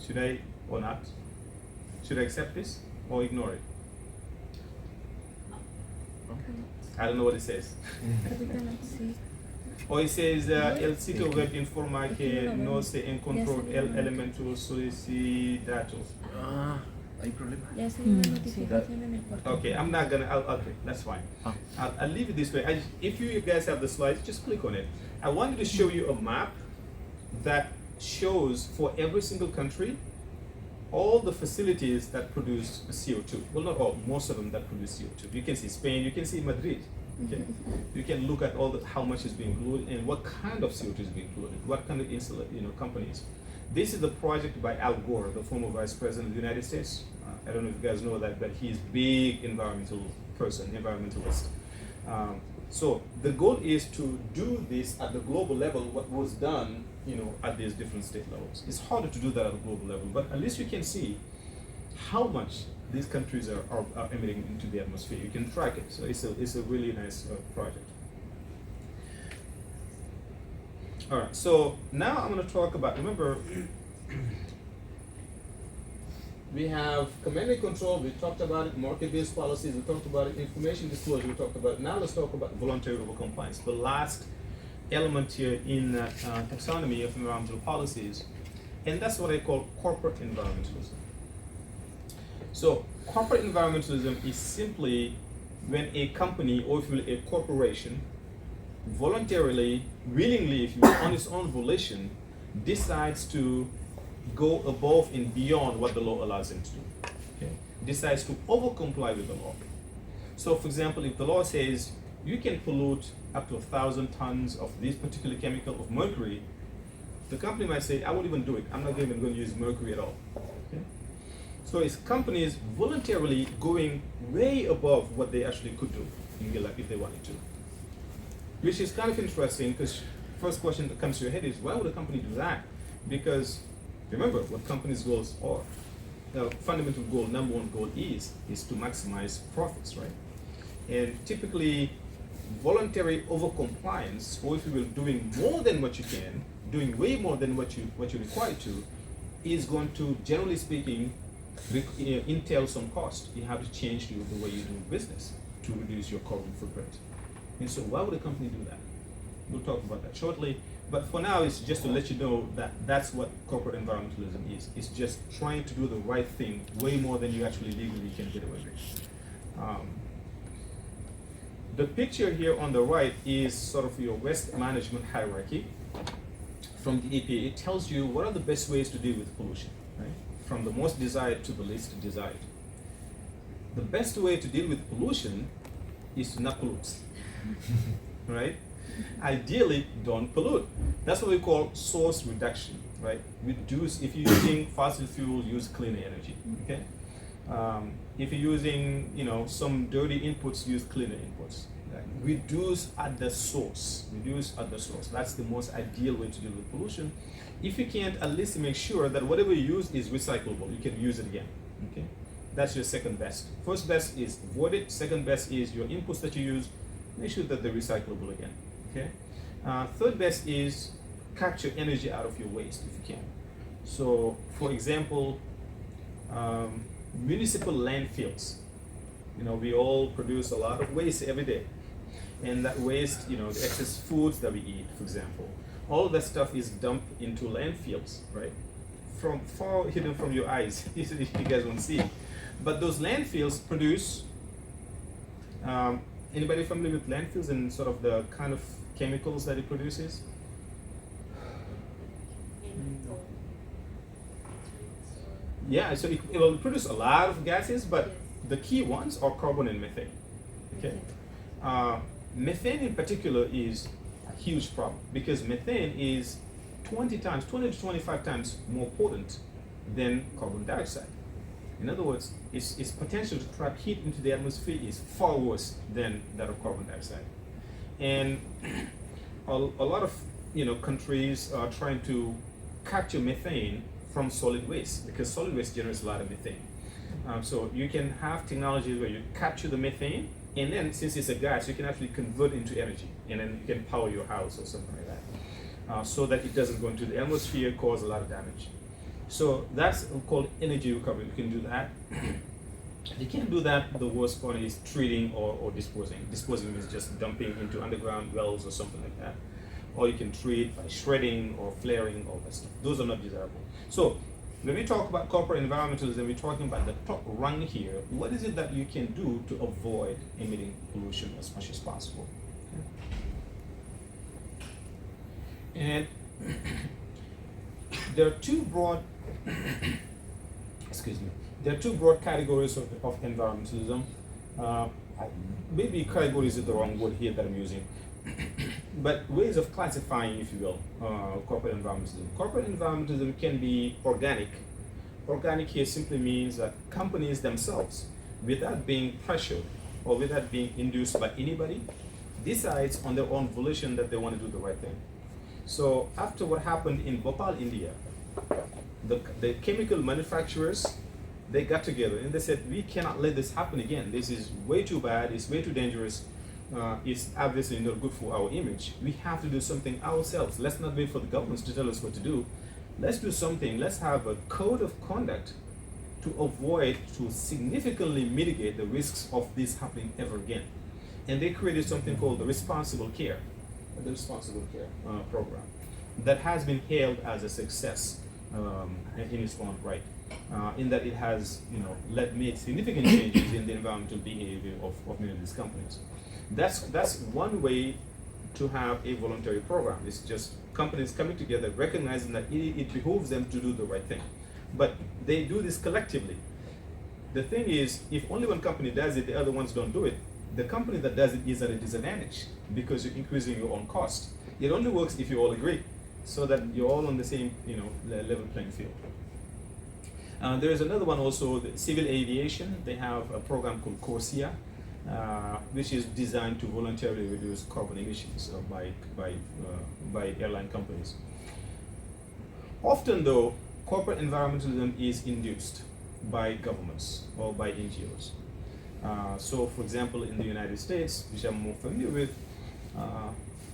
Should I or not? Should I accept this or ignore it? I don't know what it says. Or it says el sitio web informa que no se encontró el elemento solicitado. Hay problema. Okay, I'm not gonna. Okay, that's fine. I'll leave it this way. If you guys have the slides, just click on it. I wanted to show you a map that shows for every single country all the facilities that produce CO2. Well, not all, most of them that produce CO2. You can see Spain, you can see Madrid. Okay, you can look at how much is being polluted and what kind of CO2 is being polluted, what kind of companies. This is the project by Al Gore, the former Vice President of the United States. I don't know if you guys know that, but he's a big environmentalist. So the goal is to do this at the global level, what was done, at these different state levels. It's harder to do that at the global level, but at least you can see how much these countries are emitting into the atmosphere. You can track it. So it's a really nice project. All right, so now I'm going to talk about, remember, we have command and control, we talked about it, market-based policies, we talked about it, information disclosure, we talked about it. Now let's talk about voluntary overcompliance, the last element here in taxonomy of environmental policies, and that's what I call corporate environmentalism. So corporate environmentalism is simply when a company, or if you will, a corporation, voluntarily, willingly, if you will, on its own volition, decides to go above and beyond what the law allows them to do. Okay? Decides to over-comply with the law. So, for example, if the law says you can pollute up to 1,000 tons of this particular chemical of mercury, the company might say, I won't even do it. I'm not even going to use mercury at all. Okay? So it's companies voluntarily going way above what they actually could do in real life if they wanted to. Which is kind of interesting, because first question that comes to your head is, why would a company do that? Because remember what companies' goals are. The fundamental goal, number one goal is to maximize profits, right? And typically, voluntary overcompliance, or if you will, doing more than what you can, doing way more than what you're required to, is going to, generally speaking, entails some cost. You have to change the way you do business to reduce your carbon footprint. And so why would a company do that? We'll talk about that shortly. But for now, it's just to let you know that that's what corporate environmentalism is. It's just trying to do the right thing way more than you actually legally can get away with. The picture here on the right is sort of your waste management hierarchy from the EPA. It tells you what are the best ways to deal with pollution, right? From the most desired to the least desired. The best way to deal with pollution is to not pollute, right? Ideally, don't pollute. That's what we call source reduction, right? Reduce, if you're using fossil fuel, use cleaner energy, okay? If you're using, some dirty inputs, use cleaner inputs. Right? Reduce at the source. Reduce at the source. That's the most ideal way to deal with pollution. If you can't, at least make sure that whatever you use is recyclable. You can use it again. Okay? That's your second best. First best is avoid it. Second best is your inputs that you use, make sure that they're recyclable again. Okay? Third best is capture energy out of your waste if you can. So, for example, municipal landfills. We all produce a lot of waste every day. And that waste, the excess foods that we eat, for example, all of that stuff is dumped into landfills, right? From far hidden from your eyes, you guys won't see. But those landfills produce, anybody familiar with landfills and sort of the kind of chemicals that it produces? Yeah, so it will produce a lot of gases, but the key ones are carbon and methane. Okay, methane in particular is a huge problem because methane is 20 to 25 times more potent than carbon dioxide. In other words, its potential to trap heat into the atmosphere is far worse than that of carbon dioxide. And a lot of countries are trying to capture methane from solid waste because solid waste generates a lot of methane. So you can have technologies where you capture the methane, and then since it's a gas, you can actually convert into energy, and then you can power your house or something like that, so that it doesn't go into the atmosphere, cause a lot of damage. So that's called energy recovery. You can do that. You can't do that. The worst part is treating or disposing. Disposing means just dumping into underground wells or something like that. Or you can treat by shredding or flaring, all that stuff. Those are not desirable. So when we talk about corporate environmentalism, we're talking about the top rung here. What is it that you can do to avoid emitting pollution as much as possible? Okay. And there are two broad there are two broad categories of environmentalism. Maybe categories is the wrong word here that I'm using. But ways of classifying, if you will, corporate environmentalism. Corporate environmentalism can be organic. Organic here simply means that companies themselves, without being pressured or without being induced by anybody, decides on their own volition that they want to do the right thing. So after what happened in Bhopal, India, the chemical manufacturers, they got together and they said, we cannot let this happen again. This is way too bad, it's way too dangerous. It's obviously not good for our image. We have to do something ourselves. Let's not wait for the governments to tell us what to do. Let's do something. Let's have a code of conduct to avoid, to significantly mitigate the risks of this happening ever again. And they created something called the Responsible Care program that has been hailed as a success in its own right. In that it has, made significant changes in the environmental behavior of many of these companies. That's one way to have a voluntary program. It's just companies coming together, recognizing that it behooves them to do the right thing. But they do this collectively. The thing is, if only one company does it, the other ones don't do it, the company that does it is at a disadvantage because you're increasing your own cost. It only works if you all agree, so that you're all on the same level playing field. There is another one also, the civil aviation. They have a program called CORSIA, which is designed to voluntarily reduce carbon emissions by airline companies. Often though, corporate environmentalism is induced by governments or by NGOs. So for example, in the United States, which I'm more familiar with,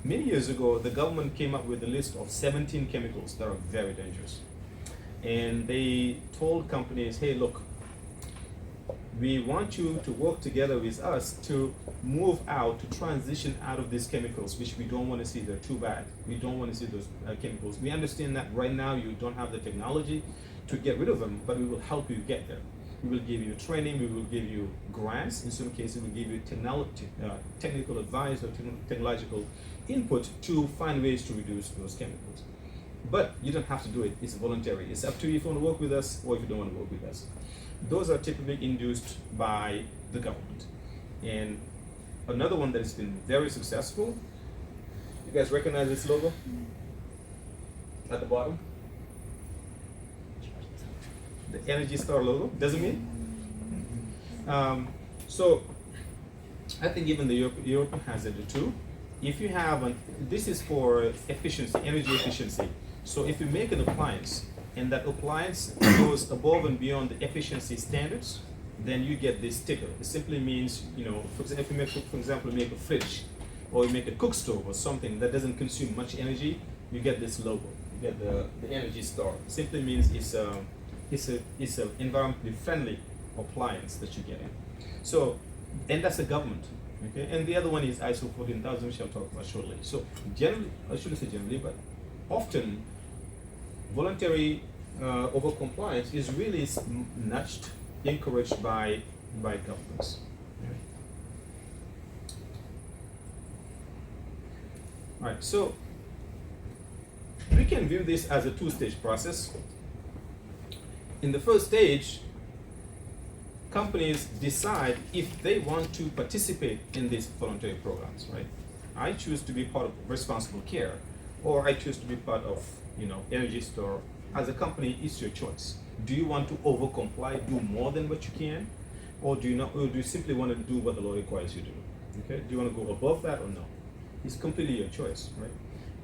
many years ago, the government came up with a list of 17 chemicals that are very dangerous. And they told companies, hey, look, we want you to work together with us to move out, to transition out of these chemicals, which we don't want to see. They're too bad. We don't want to see those chemicals. We understand that right now you don't have the technology to get rid of them, but we will help you get there. We will give you training, we will give you grants, in some cases we will give you technical advice or technological input to find ways to reduce those chemicals. But you don't have to do it, it's voluntary. It's up to you if you want to work with us or if you don't want to work with us. Those are typically induced by the government. And another one that has been very successful, you guys recognize this logo at the bottom? The Energy Star logo, doesn't it? So I think even the Europe has it too. If you have this is for efficiency, energy efficiency. So if you make an appliance and that appliance goes above and beyond the efficiency standards, then you get this sticker. It simply means, if you make, for example, make a fridge or you make a cook stove or something that doesn't consume much energy, you get this logo. You get the Energy Star. It simply means it's an environmentally friendly appliance that you get in. So, and that's the government. Okay, and the other one is ISO 14000, which I'll talk about shortly. So generally, I shouldn't say generally, but often voluntary over-compliance is really nudged, encouraged by governments. All right, so we can view this as a two-stage process. In the first stage, companies decide if they want to participate in these voluntary programs, right? I choose to be part of responsible care, or I choose to be part of, Energy Store. As a company, it's your choice. Do you want to over-comply, do more than what you can, or do you simply want to do what the law requires you to do? Okay? Do you want to go above that or no? It's completely your choice, right?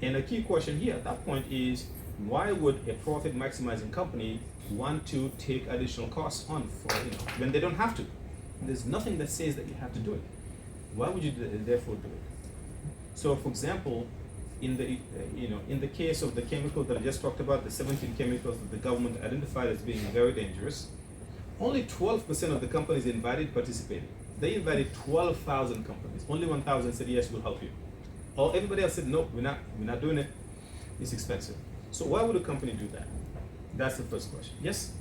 And the key question here at that point is, why would a profit-maximizing company want to take additional costs on for when they don't have to? There's nothing that says that you have to do it. Why would you therefore do it? So, for example, in the case of the chemical that I just talked about, the 17 chemicals that the government identified as being very dangerous, only 12% of the companies invited participated. They invited 12,000 companies. Only 1,000 said yes, we'll help you. Everybody else said no, we're not doing it. It's expensive. So why would a company do that? That's the first question. Yes?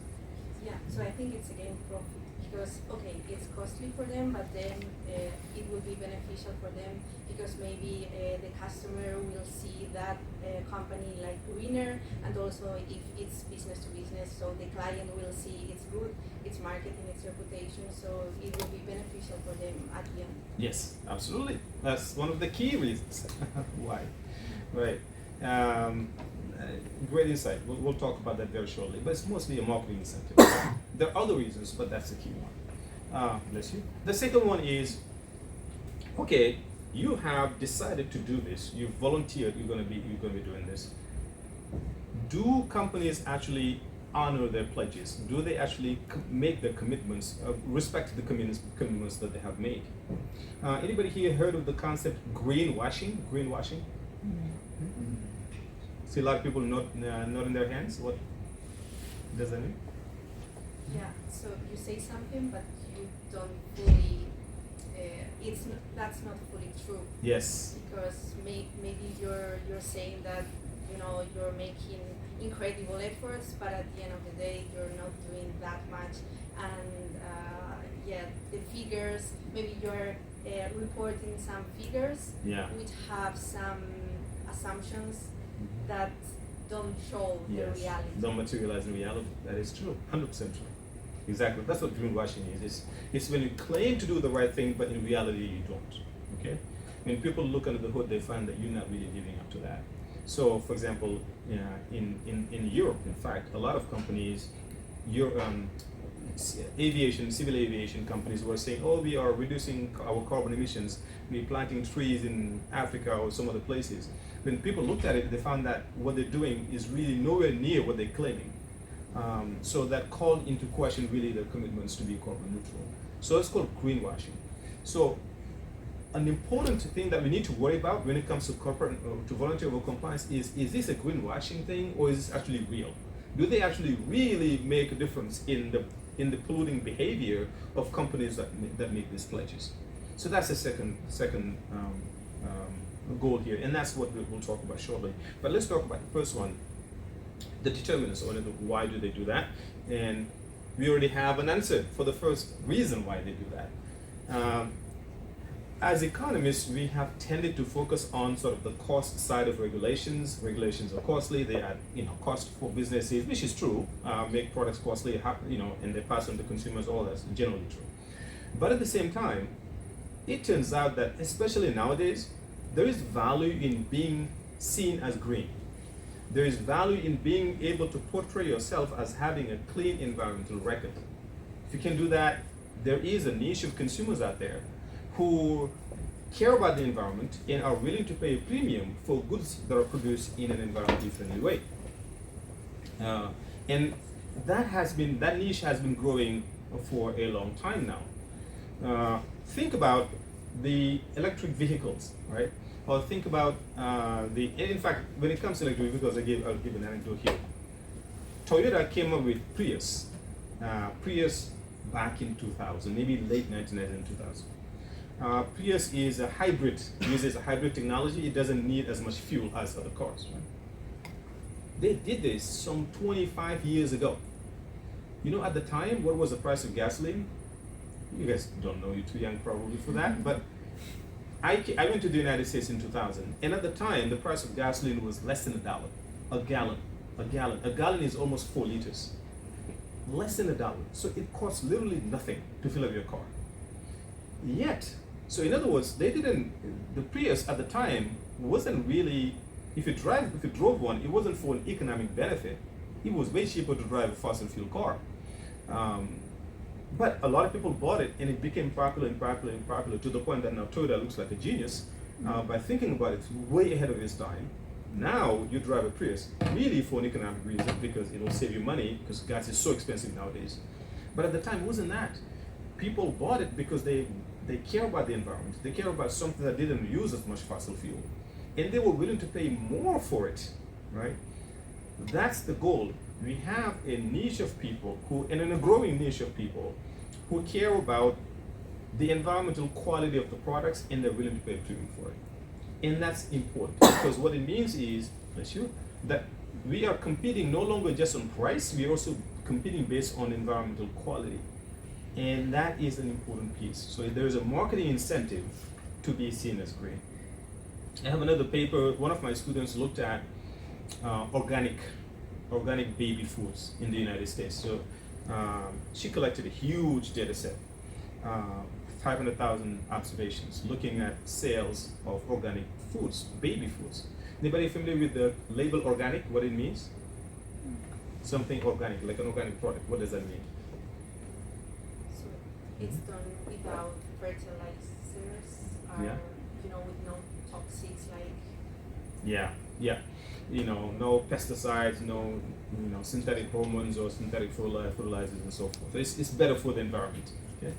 Yeah, so I think it's again profit because, okay, it's costly for them, but then it will be beneficial for them because maybe the customer will see that company like greener, and also if it's business to business, so the client will see it's good, it's marketing, it's reputation, so it will be beneficial for them at the end. Yes, absolutely. That's one of the key reasons why. Right. Great insight. We'll talk about that very shortly, but it's mostly a marketing incentive. There are other reasons, but that's the key one. Bless you. The second one is, okay, you have decided to do this. You've volunteered. You're going to be doing this. Do companies actually honor their pledges? Do they actually make their commitments, respect the commitments that they have made? Anybody here heard of the concept greenwashing? Greenwashing? Mm-hmm. See a lot of people nodding their hands. What does that mean? Yeah, so you say something, but you don't fully. That's not fully true. Yes. Because maybe you're saying that you're making incredible efforts, but at the end of the day you're not doing that much, and the figures. Maybe you're reporting some figures, which have some assumptions that don't show the reality. Don't materialize in reality. That is true. 100% true. Exactly. That's what greenwashing is. It's when you claim to do the right thing, but in reality you don't. Okay? When people look under the hood, they find that you're not really living up to that. So, for example, in Europe, in fact, a lot of companies, civil aviation companies were saying, oh, we are reducing our carbon emissions, we're planting trees in Africa or some other places. When people looked at it, they found that what they're doing is really nowhere near what they're claiming. So that called into question really their commitments to be carbon neutral. So it's called greenwashing. So an important thing that we need to worry about when it comes to corporate to voluntary compliance is this a greenwashing thing or is this actually real? Do they actually really make a difference in the in the polluting behavior of companies that make these pledges. So that's the second goal here, and that's what we'll talk about shortly. But let's talk about the first one, the determinants, or why do they do that? And we already have an answer for the first reason why they do that. As economists, we have tended to focus on sort of the cost side of regulations. Regulations are costly; they add, cost for businesses, which is true. Make products costly, and they pass on to consumers. All that's generally true. But at the same time, it turns out that, especially nowadays, there is value in being seen as green. There is value in being able to portray yourself as having a clean environmental record. If you can do that, there is a niche of consumers out there who care about the environment and are willing to pay a premium for goods that are produced in an environmentally friendly way. And that niche has been growing for a long time now. Think about the electric vehicles, right? Or think about in fact, when it comes to electric vehicles, I'll give an anecdote here. Toyota came up with Prius. Prius back in 2000, maybe late 1990s and 2000. Prius is a hybrid, uses a hybrid technology. It doesn't need as much fuel as other cars, right? They did this some 25 years ago. At the time, what was the price of gasoline? You guys don't know, you're too young probably for that, but I went to the United States in 2000, and at the time, the price of gasoline was less than $1 a gallon. A gallon is almost 4 liters. Less than $1. So it costs literally nothing to fill up your car. Yet, so in other words, the Prius at the time wasn't really, if you drove one, it wasn't for an economic benefit. It was way cheaper to drive a fossil fuel car. But a lot of people bought it, and it became popular to the point that now Toyota looks like a genius by thinking about it way ahead of its time. Now you drive a Prius really for an economic reason, because it will save you money because gas is so expensive nowadays. But at the time, it wasn't that. People bought it because they care about the environment. They care about something that didn't use as much fossil fuel, and they were willing to pay more for it, right? That's the goal. We have a niche of people and a growing niche of people who care about the environmental quality of the products, and they're willing to pay a premium for it. And that's important, because what it means is, that we are competing no longer just on price, we are also competing based on environmental quality. And that is an important piece. So there's a marketing incentive to be seen as green. I have another paper. One of my students looked at organic baby foods in the United States. So she collected a huge data set, 500,000 observations, looking at sales of organic foods, baby foods. Anybody familiar with the label organic, what it means? Something organic, like an organic product. What does that mean? So it's done without fertilizers, Yeah. with no toxics like. Yeah. No pesticides, no synthetic hormones or synthetic fertilizers and so forth. So it's better for the environment. Okay.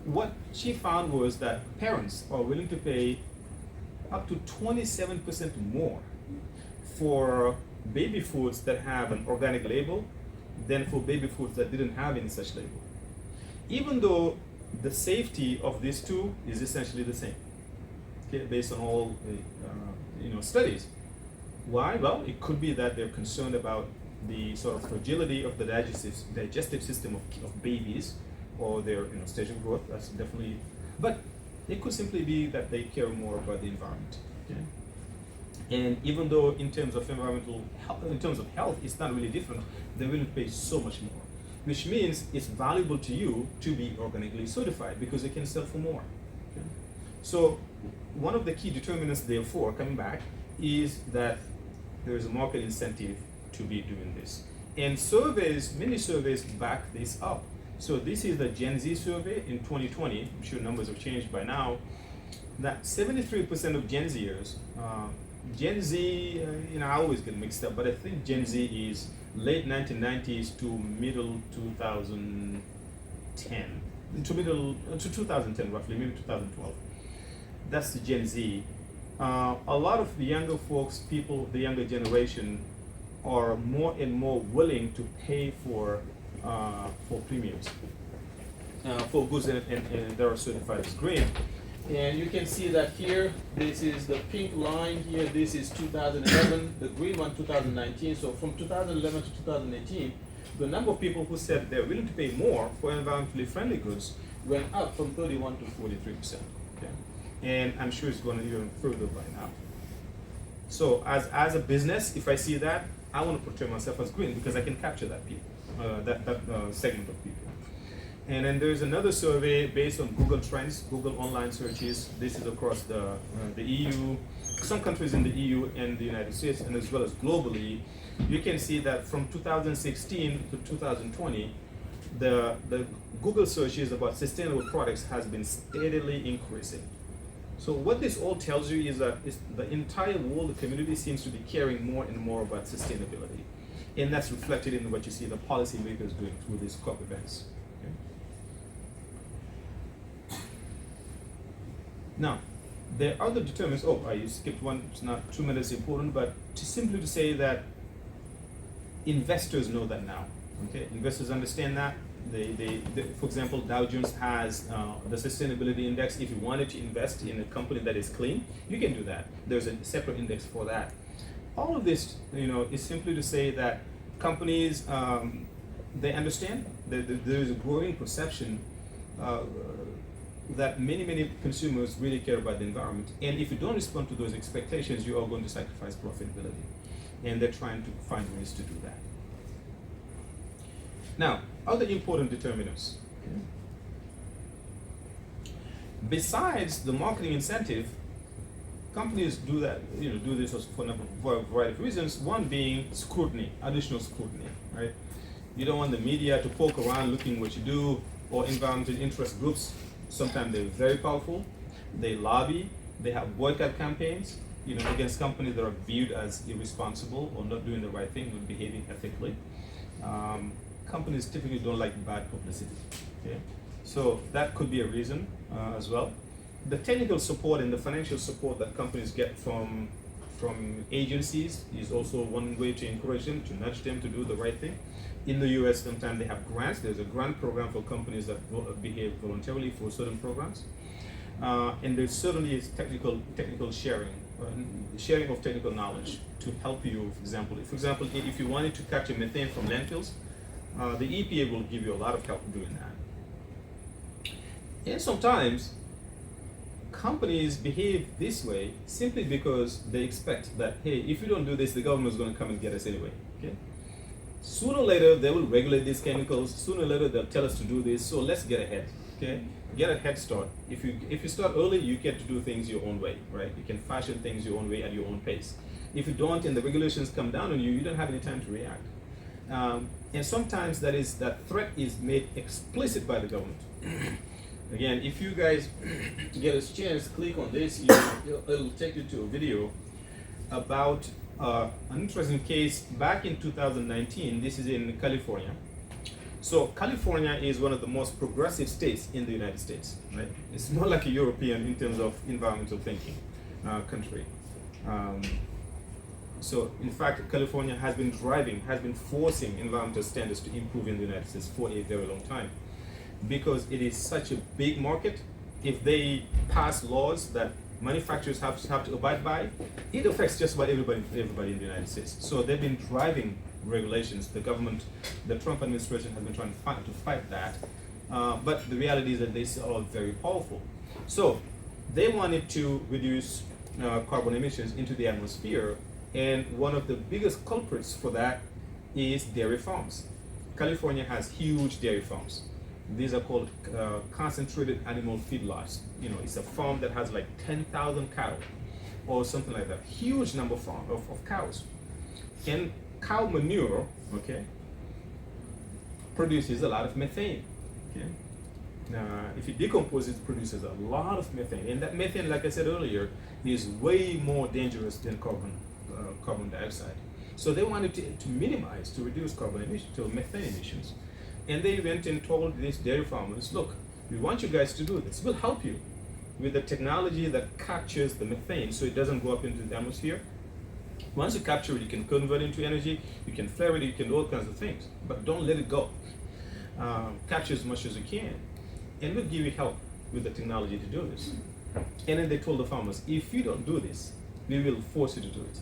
What she found was that parents are willing to pay up to 27% more for baby foods that have an organic label than for baby foods that didn't have any such label, even though the safety of these two is essentially the same, okay, based on all studies. Why? Well, it could be that they're concerned about the sort of fragility of the digestive system of babies, or their stage of growth. That's definitely, but it could simply be that they care more about the environment. Okay? And even though in terms of health, it's not really different, they will pay so much more, which means it's valuable to you to be organically certified because it can sell for more. Okay? So one of the key determinants, therefore, coming back, is that there is a market incentive to be doing this. And many surveys back this up. So this is the Gen Z survey in 2020. I'm sure numbers have changed by now. That 73% of Gen Zers, Gen Z, I always get mixed up, but I think Gen Z is late 1990s to middle 2010, to 2010 roughly, maybe 2012. That's the Gen Z. A lot of the younger folks, the younger generation, are more and more willing to pay for for premiums for goods and that are certified as green. And you can see that here, this is the pink line here, this is 2011, the green one 2019. So from 2011 to 2018, the number of people who said they're willing to pay more for environmentally friendly goods went up from 31 to 43%. Okay? And I'm sure it's going even further by now. So as a business, if I see that, I want to portray myself as green because I can capture that people, that segment of people. And then there's another survey based on Google Trends, Google online searches. This is across the EU, some countries in the EU and the United States, and as well as globally. You can see that from 2016 to 2020, the Google searches about sustainable products has been steadily increasing. So what this all tells you is that the entire world, the community seems to be caring more and more about sustainability. And that's reflected in what you see the policymakers doing through these COP events. Okay? Now, there are other determinants. Oh, you skipped one. It's not tremendously important, but simply to say that investors know that now. Okay, investors understand that. They for example, Dow Jones has the sustainability index. If you wanted to invest in a company that is clean, you can do that. There's a separate index for that. All of this, is simply to say that companies they understand that there is a growing perception that many consumers really care about the environment, and if you don't respond to those expectations, you are going to sacrifice profitability, and they're trying to find ways to do that. Now, other important determinants. Okay. Besides the marketing incentive, companies do that, do this for a variety of reasons. One being scrutiny, additional scrutiny, right? You don't want the media to poke around looking what you do, or environmental interest groups. Sometimes they're very powerful. They lobby. They have boycott campaigns, against companies that are viewed as irresponsible or not doing the right thing, not behaving ethically. Companies typically don't like bad publicity. Okay, so that could be a reason as well. The technical support and the financial support that companies get from agencies is also one way to encourage them, to nudge them to do the right thing. In the US, sometimes they have grants. There's a grant program for companies that behave voluntarily for certain programs. And there certainly is technical sharing, sharing of technical knowledge to help you. For example, if you wanted to capture methane from landfills, the EPA will give you a lot of help doing that. And sometimes companies behave this way simply because they expect that, hey, if you don't do this, the government is going to come and get us anyway. Okay? Sooner or later, they will regulate these chemicals. Sooner or later, they'll tell us to do this. So let's get ahead. Okay? Get a head start. If you start early, you get to do things your own way, right? You can fashion things your own way at your own pace. If you don't, and the regulations come down on you, you don't have any time to react. And sometimes that threat is made explicit by the government. Again, if you guys get a chance, click on this. It'll take you to a video about an interesting case back in 2019. This is in California. So California is one of the most progressive states in the United States, right? It's more like a European in terms of environmental thinking country. So in fact, California has been forcing environmental standards to improve in the United States for a very long time. Because it is such a big market, if they pass laws that manufacturers have to abide by, it affects just about everybody in the United States. So they've been driving regulations. The government, the Trump administration has been trying to fight that. But the reality is that they are very powerful. So they wanted to reduce carbon emissions into the atmosphere. And one of the biggest culprits for that is dairy farms. California has huge dairy farms. These are called concentrated animal feedlots. It's a farm that has like 10,000 cattle or something like that. Huge number of cows. And cow manure, okay, produces a lot of methane. Okay? If it decomposes, it produces a lot of methane. And that methane, like I said earlier, is way more dangerous than carbon dioxide. So they wanted to reduce carbon emissions, to methane emissions. And they went and told these dairy farmers, look, we want you guys to do this. We'll help you with the technology that captures the methane so it doesn't go up into the atmosphere. Once you capture it, you can convert it into energy, you can flare it, you can do all kinds of things, but don't let it go. capture as much as you can, and we'll give you help with the technology to do this. And then they told the farmers, if you don't do this, we will force you to do it.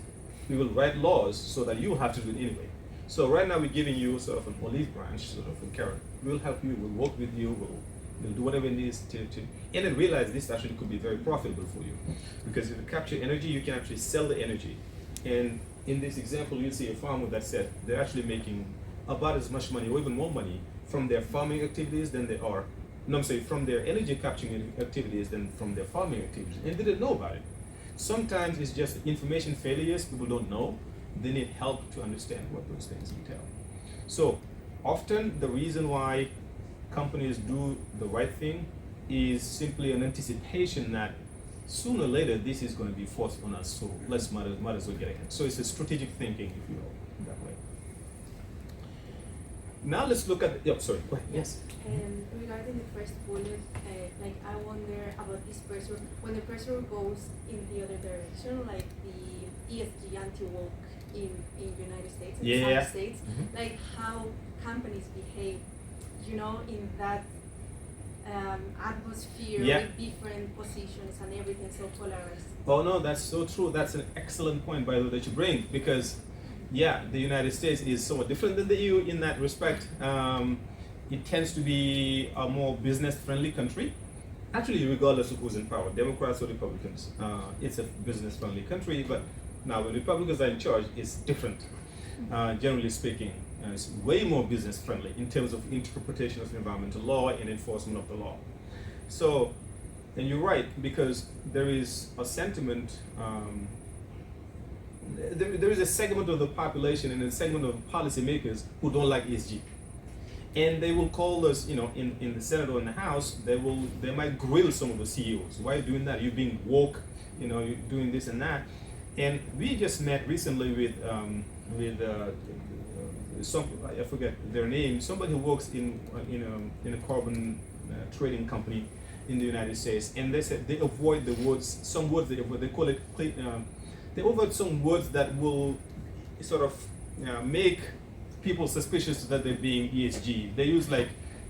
We will write laws so that you have to do it anyway. So right now we're giving you sort of an olive branch, sort of a carrot. We'll help you, we'll work with you, we'll do whatever it needs to, and then realize this actually could be very profitable for you. Because if you capture energy, you can actually sell the energy. And in this example, you'll see a farmer that said they're actually making about as much money or even more money from their farming activities than they are, no, I'm sorry, from their energy capturing activities than from their farming activities. And they didn't know about it. Sometimes it's just information failures, people don't know. They need help to understand what those things entail. So often the reason why companies do the right thing is simply an anticipation that sooner or later this is going to be forced on us, so let's might as well get ahead. So it's a strategic thinking, if you will, that way. Now let's look at the, oh, sorry, go ahead. Yes. Regarding the first bullet, like I wonder about this pressure, when the pressure goes in the other direction, like the ESG anti-woke in United States, in some states, like how companies behave, you know, in that atmosphere with different positions and everything so polarized. Oh no, that's so true. That's an excellent point, by the way, that you bring, because the United States is somewhat different than the EU in that respect. It tends to be a more business-friendly country. Actually, regardless of who's in power, Democrats or Republicans, it's a business-friendly country. But now, when Republicans are in charge, it's different. Generally speaking, it's way more business-friendly in terms of interpretation of environmental law and enforcement of the law. So, and you're right, because there is a sentiment. There is a segment of the population and a segment of policymakers who don't like ESG. And they will call us, you know, in the Senate or in the House, they might grill some of the CEOs. Why are you doing that? You're being woke, you know, you're doing this and that. And we just met recently with some, I forget their name, somebody who works in a carbon trading company in the United States. And they said they avoid the words, some words they avoid, they call it, they avoid some words that will sort of make people suspicious that they're being ESG. They use like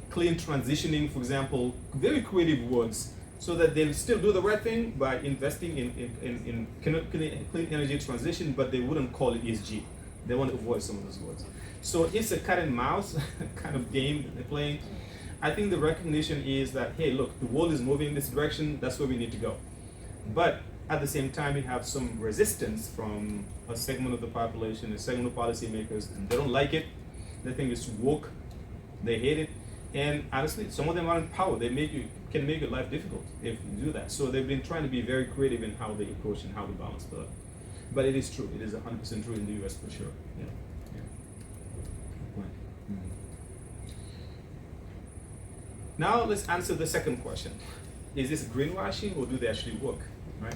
clean transitioning, for example, very creative words, so that they'll still do the right thing by investing in clean energy transition, but they wouldn't call it ESG. They want to avoid some of those words. So it's a cat and mouse kind of game that they're playing. I think the recognition is that, hey, look, the world is moving in this direction, that's where we need to go. But at the same time, we have some resistance from a segment of the population, a segment of policymakers, and they don't like it. They think it's woke. They hate it. And honestly, some of them are in power. They can make your life difficult if you do that. So they've been trying to be very creative in how they approach and how they balance the. But it is true. It is 100% true in the U.S. for sure. Yeah. Good point. Now let's answer the second question. Is this greenwashing or do they actually work? Right?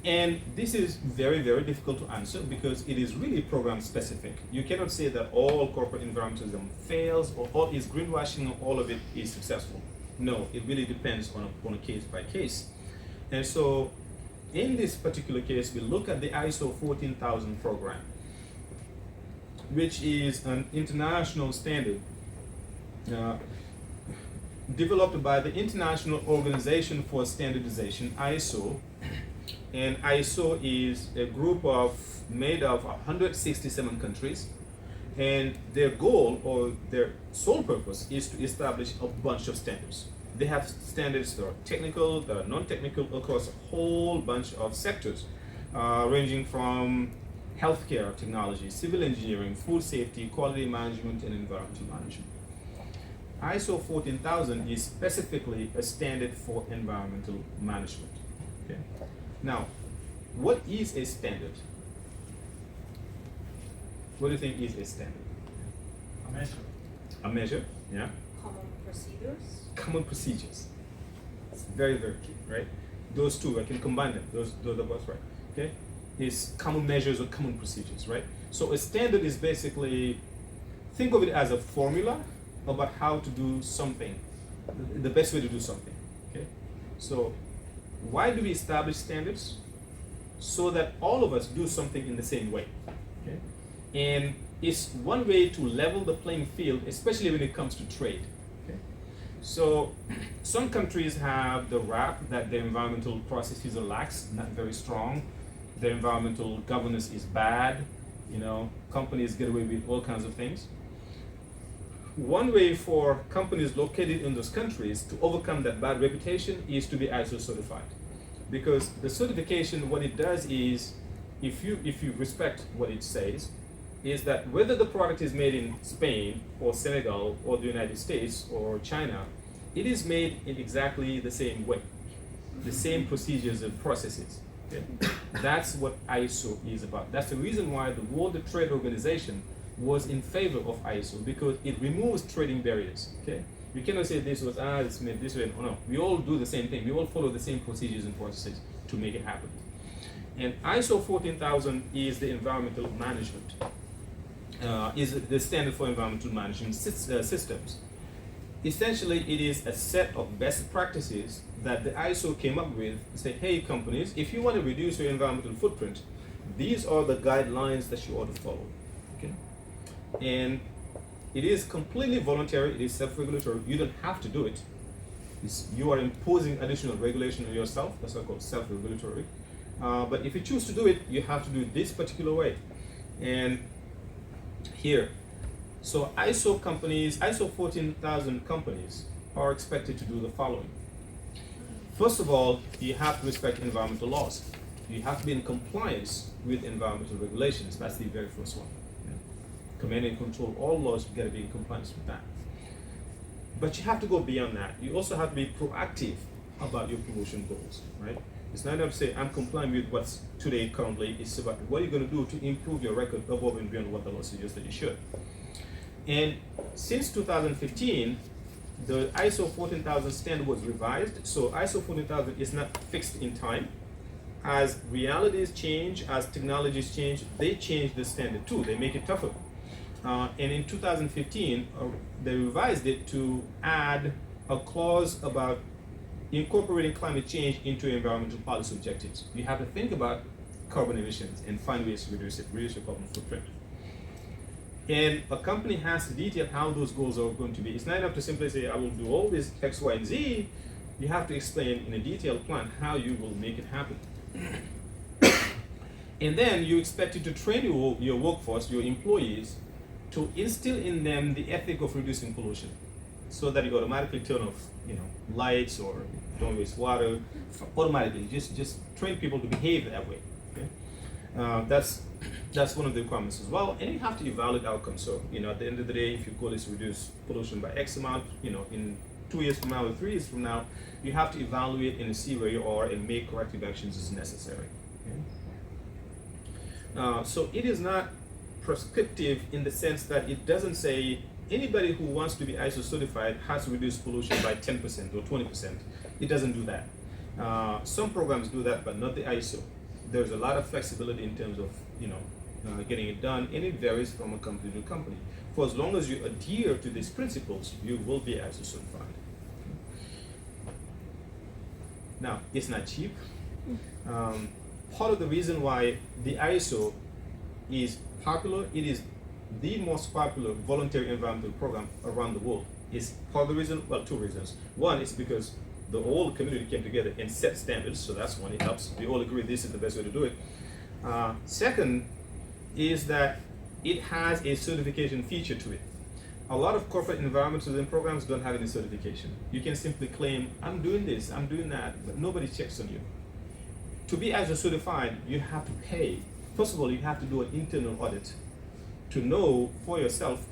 And this is very, very difficult to answer because it is really program specific. You cannot say that all corporate environmentalism fails or all is greenwashing or all of it is successful. No, it really depends on a case by case. And so in this particular case, we look at the ISO 14000 program, which is an international standard developed by the International Organization for Standardization, ISO. And ISO is a group made of 167 countries, and their goal or their sole purpose is to establish a bunch of standards. They have standards that are technical, that are non-technical, across a whole bunch of sectors, ranging from healthcare technology, civil engineering, food safety, quality management, and environmental management. ISO 14000 is specifically a standard for environmental management. Okay. Now, what is a standard? What do you think is a standard? A measure. A measure, yeah. Common procedures. Common procedures. It's very, very key, right? Those two, I can combine them. Those are both right. Okay? Is common measures or common procedures, right? So a standard is basically, think of it as a formula about how to do something, the best way to do something. Okay? So why do we establish standards? So that all of us do something in the same way. Okay? And it's one way to level the playing field, especially when it comes to trade. So some countries have the rap that their environmental processes are lax, not very strong. Their environmental governance is bad. You know, companies get away with all kinds of things. One way for companies located in those countries to overcome that bad reputation is to be ISO certified. Because the certification, what it does is, if you respect what it says, is that whether the product is made in Spain or Senegal or the United States or China, it is made in exactly the same way, the same procedures and processes. Okay? That's what ISO is about. That's the reason why the World Trade Organization was in favor of ISO, because it removes trading barriers. Okay? You cannot say this was it's made this way. No, we all do the same thing. We all follow the same procedures and processes to make it happen. And ISO 14000 is the environmental management. Is the standard for environmental management systems. Essentially, it is a set of best practices that the ISO came up with to say, hey companies, if you want to reduce your environmental footprint, these are the guidelines that you ought to follow. Okay? And it is completely voluntary, it is self-regulatory, you don't have to do it. You are imposing additional regulation on yourself, that's what I call self-regulatory. But if you choose to do it, you have to do it this particular way. And here, so ISO companies, ISO 14000 companies are expected to do the following. First of all, you have to respect environmental laws. You have to be in compliance with environmental regulations. That's the very first one. Yeah. Command and control, all laws, you got to be in compliance with that. But you have to go beyond that. You also have to be proactive about your pollution goals, right? It's not enough to say, I'm complying with what's today currently. It's about what are you going to do to improve your record above and beyond what the law suggests that you should. And since 2015, the ISO 14000 standard was revised. So ISO 14000 is not fixed in time. As realities change, as technologies change, they change the standard too. They make it tougher. And in 2015, they revised it to add a clause about incorporating climate change into environmental policy objectives. You have to think about carbon emissions and find ways to reduce your carbon footprint. And a company has to detail how those goals are going to be. It's not enough to simply say, I will do all this X, Y, and Z. You have to explain in a detailed plan how you will make it happen. And then you expect to train your workforce, your employees, to instill in them the ethic of reducing pollution, so that you automatically turn off, lights or don't waste water. Automatically, just train people to behave that way. Okay? That's one of the requirements as well, and you have to evaluate outcomes. So, at the end of the day, if your goal is to reduce pollution by X amount, in 2 years from now or 3 years from now, you have to evaluate and see where you are and make corrective actions as necessary. Okay? So it is not prescriptive in the sense that it doesn't say anybody who wants to be ISO certified has to reduce pollution by 10% or 20%. It doesn't do that. Some programs do that, but not the ISO. There's a lot of flexibility in terms of getting it done, and it varies from a company to company. For as long as you adhere to these principles, you will be ISO certified. Now, it's not cheap. Part of the reason why the ISO is popular, it is the most popular voluntary environmental program around the world. Is part of the reason, well, two reasons. One is because the whole community came together and set standards, so that's one, it helps. We all agree this is the best way to do it. Second is that it has a certification feature to it. A lot of corporate environmental programs don't have any certification. You can simply claim, I'm doing this, I'm doing that, but nobody checks on you. To be ISO certified, you have to pay. First of all, you have to do an internal audit to know for yourself,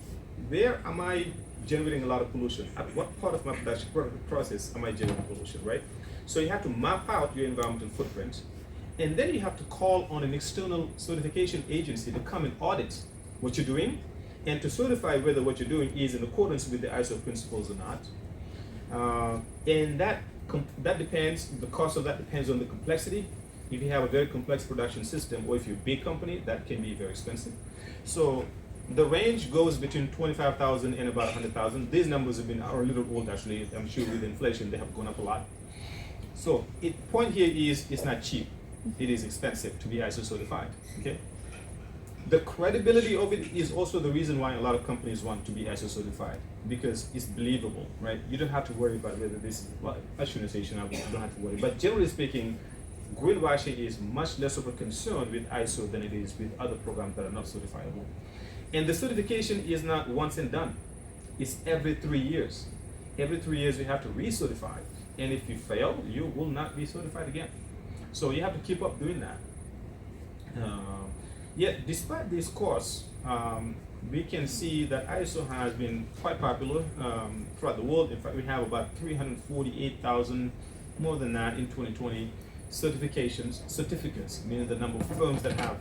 where am I generating a lot of pollution? At what part of my production process am I generating pollution, right? So you have to map out your environmental footprint, and then you have to call on an external certification agency to come and audit what you're doing, and to certify whether what you're doing is in accordance with the ISO principles or not. And that depends, the cost of that depends on the complexity. If you have a very complex production system, or if you're a big company, that can be very expensive. So the range goes between 25,000 and about 100,000. These numbers are a little old actually. I'm sure with inflation they have gone up a lot. So point here is it's not cheap. It is expensive to be ISO certified. Okay. The credibility of it is also the reason why a lot of companies want to be ISO certified, because it's believable, right? You don't have to worry about whether this, well, I shouldn't say you don't have to worry, but generally speaking, greenwashing is much less of a concern with ISO than it is with other programs that are not certifiable. And the certification is not once and done. It's every 3 years. Every 3 years you have to recertify. And if you fail, you will not be certified again. So you have to keep up doing that. Yet, despite this course, we can see that ISO has been quite popular throughout the world. In fact, we have about 348,000, more than that in 2020, certificates, meaning the number of firms that have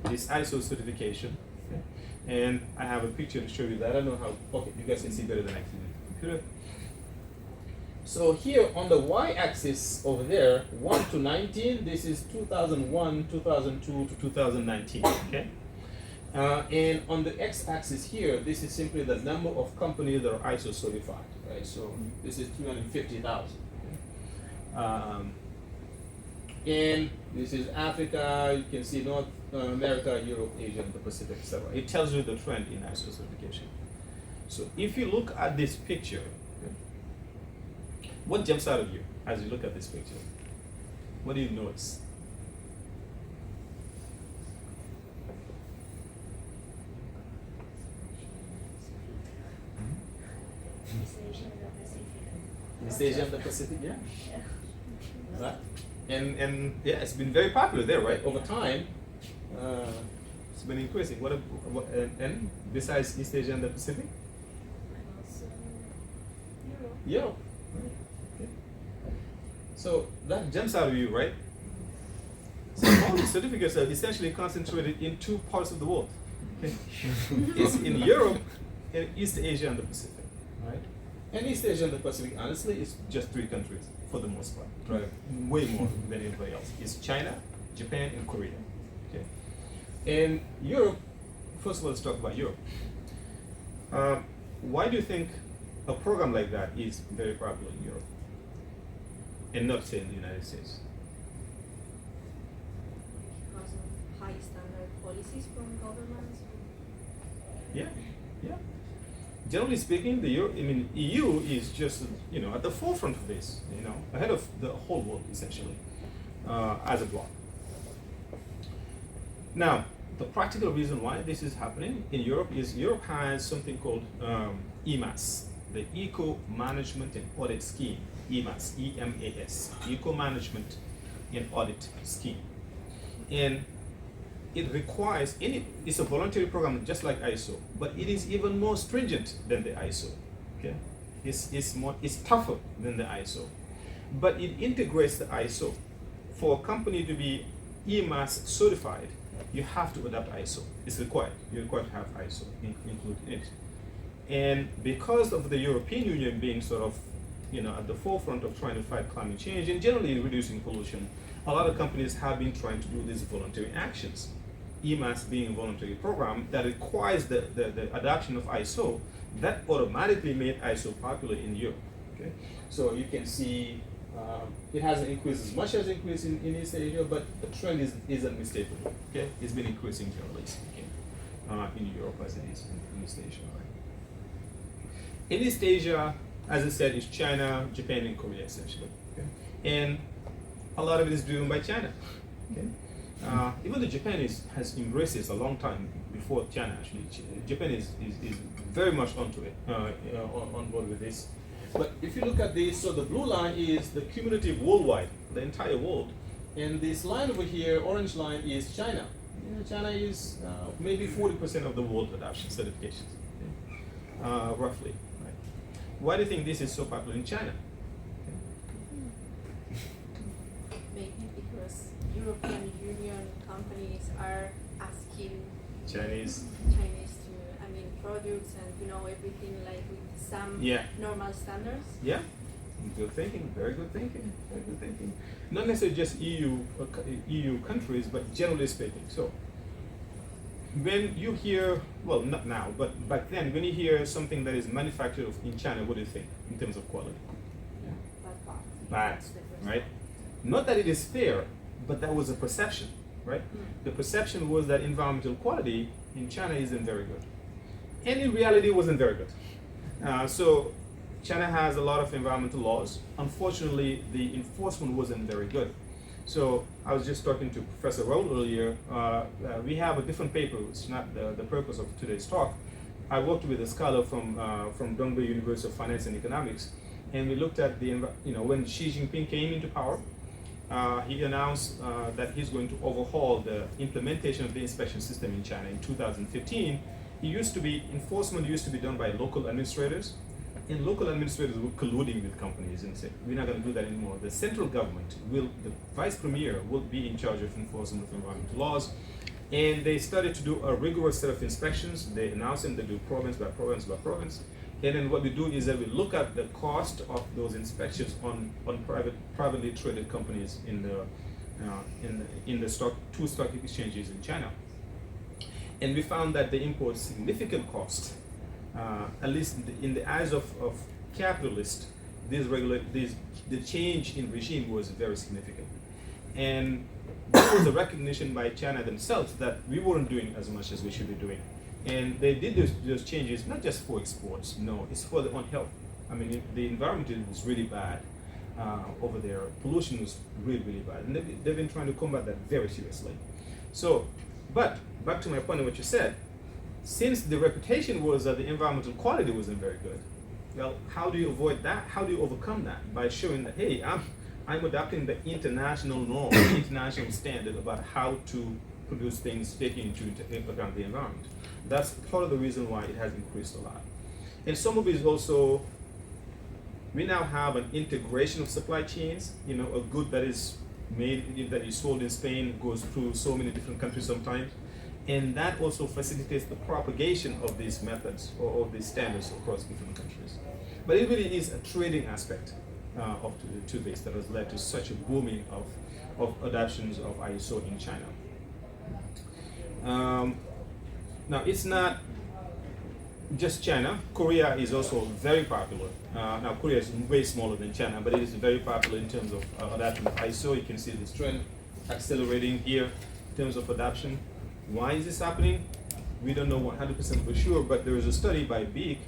this ISO certification. Okay? And I have a picture to show you that. I don't know how, okay, you guys can see better than I can in the computer. So here on the y-axis over there, 1 to 19, this is 2001, 2002 to 2019, okay? And on the x-axis here, this is simply the number of companies that are ISO certified, right? So this is 350,000. Okay? And this is Africa, you can see North America, Europe, Asia, and the Pacific, etc. It tells you the trend in ISO certification. So if you look at this picture, what jumps out of you as you look at this picture? What do you notice? East Asia and the Pacific, yeah. Right? And yeah, it's been very popular there, right? Over time, it's been increasing. And besides East Asia and the Pacific? Europe. Right. Okay. So that jumps out of you, right? So all these certificates are essentially concentrated in 2 parts of the world. Okay? It's in Europe and East Asia and the Pacific, right? And East Asia and the Pacific, honestly, it's just 3 countries for the most part, right? Way more than anybody else. It's China, Japan, and Korea. Okay. And Europe, first of all, let's talk about Europe. Why do you think a program like that is very popular in Europe and not, say, in the United States? Because of high standard policies from governments. Yeah, yeah. Generally speaking, EU is just, at the forefront of this, ahead of the whole world, essentially, as a bloc. Now, the practical reason why this is happening in Europe is Europe has something called EMAS, the Eco Management and Audit Scheme, EMAS, E-M-A-S, Eco Management and Audit Scheme. And it requires, it's a voluntary program just like ISO, but it is even more stringent than the ISO. Okay, it's tougher than the ISO, but it integrates the ISO. For a company to be EMAS certified, you have to adopt ISO. It's required. You're required to have ISO included in it. And because of the European Union being sort of, at the forefront of trying to fight climate change and generally reducing pollution, a lot of companies have been trying to do these voluntary actions. EMAS being a voluntary program that requires the adoption of ISO, that automatically made ISO popular in Europe. Okay, so you can see it hasn't increased as much as it increased in East Asia, but the trend is unmistakable. Okay, it's been increasing generally speaking in Europe as it is in East Asia. Right? In East Asia, as I said, is China, Japan, and Korea essentially. Okay? And a lot of it is driven by China. Okay? Even though Japan has embraced this a long time before China actually. Japan is very much onto it, on board with this. But if you look at this, so the blue line is the cumulative worldwide, the entire world. And this line over here, orange line, is China. China is maybe 40% of the world adoption certifications, okay? Roughly. Right? Why do you think this is so popular in China? Maybe because European Union companies are asking Chinese to, products and everything like with some normal standards. Yeah, good thinking, very good thinking, very good thinking. Not necessarily just EU countries, but generally speaking. So when you hear, well, not now, but back then, when you hear something that is manufactured in China, what do you think in terms of quality? Bad part. Bad, That's the first right? part. Not that it is fair, but that was a perception. right? The perception was that environmental quality in China isn't very good. And in reality, it wasn't very good. So China has a lot of environmental laws. Unfortunately, the enforcement wasn't very good. So I was just talking to Professor Raul earlier. We have a different paper. It's not the purpose of today's talk. I worked with a scholar from Dongbei University of Finance and Economics, and we looked at when Xi Jinping came into power, he announced that he's going to overhaul the implementation of the inspection system in China in 2015. Enforcement used to be done by local administrators, and local administrators were colluding with companies and said, we're not going to do that anymore. The central government the vice premier will be in charge of enforcement of environmental laws. And they started to do a rigorous set of inspections. They announced them, they do province by province by province. And then what we do is that we look at the cost of those inspections on privately traded companies in the two stock exchanges in China. And we found that they impose significant cost, at least in the eyes of capitalists. The change in regime was very significant. And there was a recognition by China themselves that we weren't doing as much as we should be doing. And they did those changes not just for exports, no, it's for their own health. I mean, the environment was really bad over there. Pollution was really, really bad. And they've been trying to combat that very seriously. So, but back to my point of what you said, since the reputation was that the environmental quality wasn't very good, well, how do you avoid that? How do you overcome that? By showing that, hey, I'm adopting the international norm, the international standard about how to produce things taking into account the environment. That's part of the reason why it has increased a lot. And some of it is also, we now have an integration of supply chains. You know, a good that is made, that is sold in Spain goes through so many different countries sometimes. And that also facilitates the propagation of these methods or of these standards across different countries. But it really is a trading aspect to this that has led to such a booming of adoptions of ISO in China. Now, it's not just China. Korea is also very popular. Now, Korea is way smaller than China, but it is very popular in terms of adoption of ISO. You can see this trend accelerating here in terms of adoption. Why is this happening? We don't know 100% for sure, but there is a study by Beek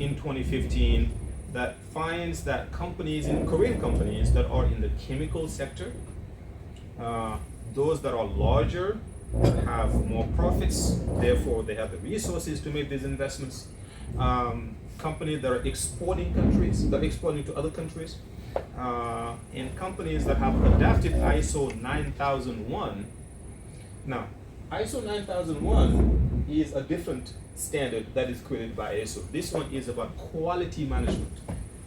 in 2015 that finds that Korean companies that are in the chemical sector, those that are larger, have more profits, therefore they have the resources to make these investments. Companies that are exporting to other countries, and companies that have adopted ISO 9001. Now, ISO 9001 is a different standard that is created by ISO. This one is about quality management,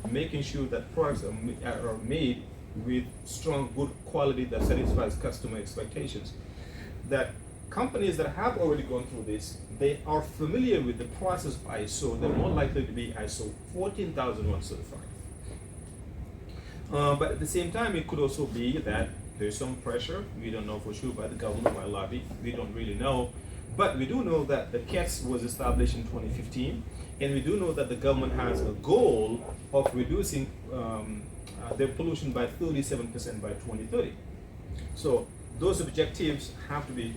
making sure that products are made with strong, good quality that satisfies customer expectations. That companies that have already gone through this, they are familiar with the process of ISO. They're more likely to be ISO 14001 certified. But at the same time, it could also be that there's some pressure, we don't know for sure, by the government, by lobby, we don't really know. But we do know that the KETS was established in 2015, and we do know that the government has a goal of reducing their pollution by 37% by 2030. So those objectives have to be,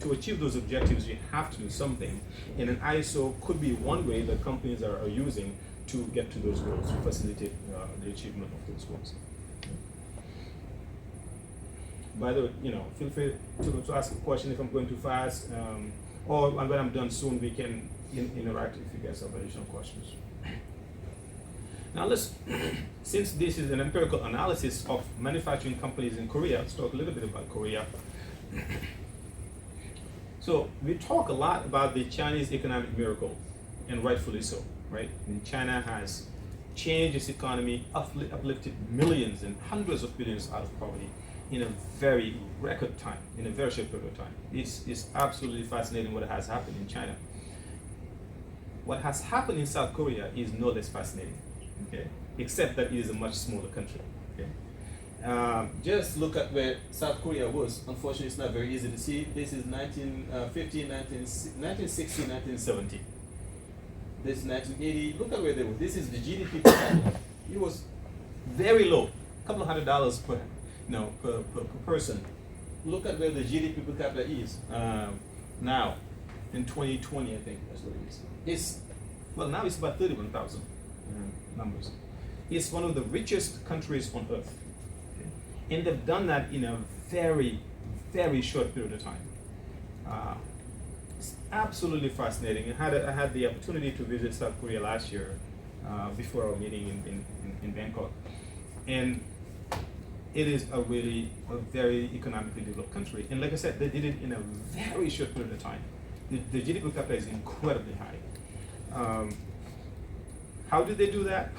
to achieve those objectives, you have to do something. And an ISO could be one way that companies are using to get to those goals, to facilitate the achievement of those goals. By the way, feel free to ask a question if I'm going too fast, or when I'm done soon, we can interact if you guys have additional questions. Now since this is an empirical analysis of manufacturing companies in Korea, let's talk a little bit about Korea. So we talk a lot about the Chinese economic miracle, and rightfully so, right? And China has changed its economy, uplifted millions and hundreds of billions out of poverty in a very record time, in a very short period of time. It's absolutely fascinating what has happened in China. What has happened in South Korea is no less fascinating, okay? Except that it is a much smaller country, okay? Just look at where South Korea was. Unfortunately, it's not very easy to see. This is 1960, 1970. This is 1980. Look at where they were. This is the GDP per capita. It was very low, a couple of $100 per person. look at where the GDP per capita is now in 2020, I think that's what it is. Now it's about 31,000 numbers. It's one of the richest countries on earth. Okay? And they've done that in a very, very short period of time. It's absolutely fascinating. I had the opportunity to visit South Korea last year before our meeting in Bangkok. And it is a very economically developed country. And like I said, they did it in a very short period of time. The GDP per capita is incredibly high. How did they do that?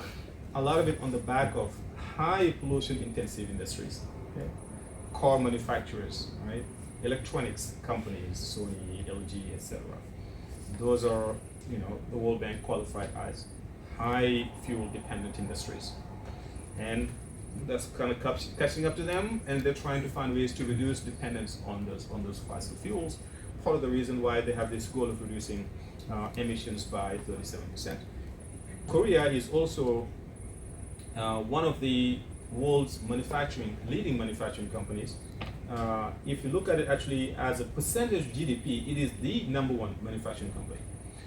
A lot of it on the back of high pollution intensive industries. Okay? Car manufacturers, right? Electronics companies, Sony, LG, etc. Those are, the World Bank qualified as high fuel dependent industries. And that's kind of catching up to them, and they're trying to find ways to reduce dependence on those fossil fuels. Part of the reason why they have this goal of reducing emissions by 37%. Korea is also one of the world's leading manufacturing companies. If you look at it actually as a percentage of GDP, it is the #1 manufacturing company.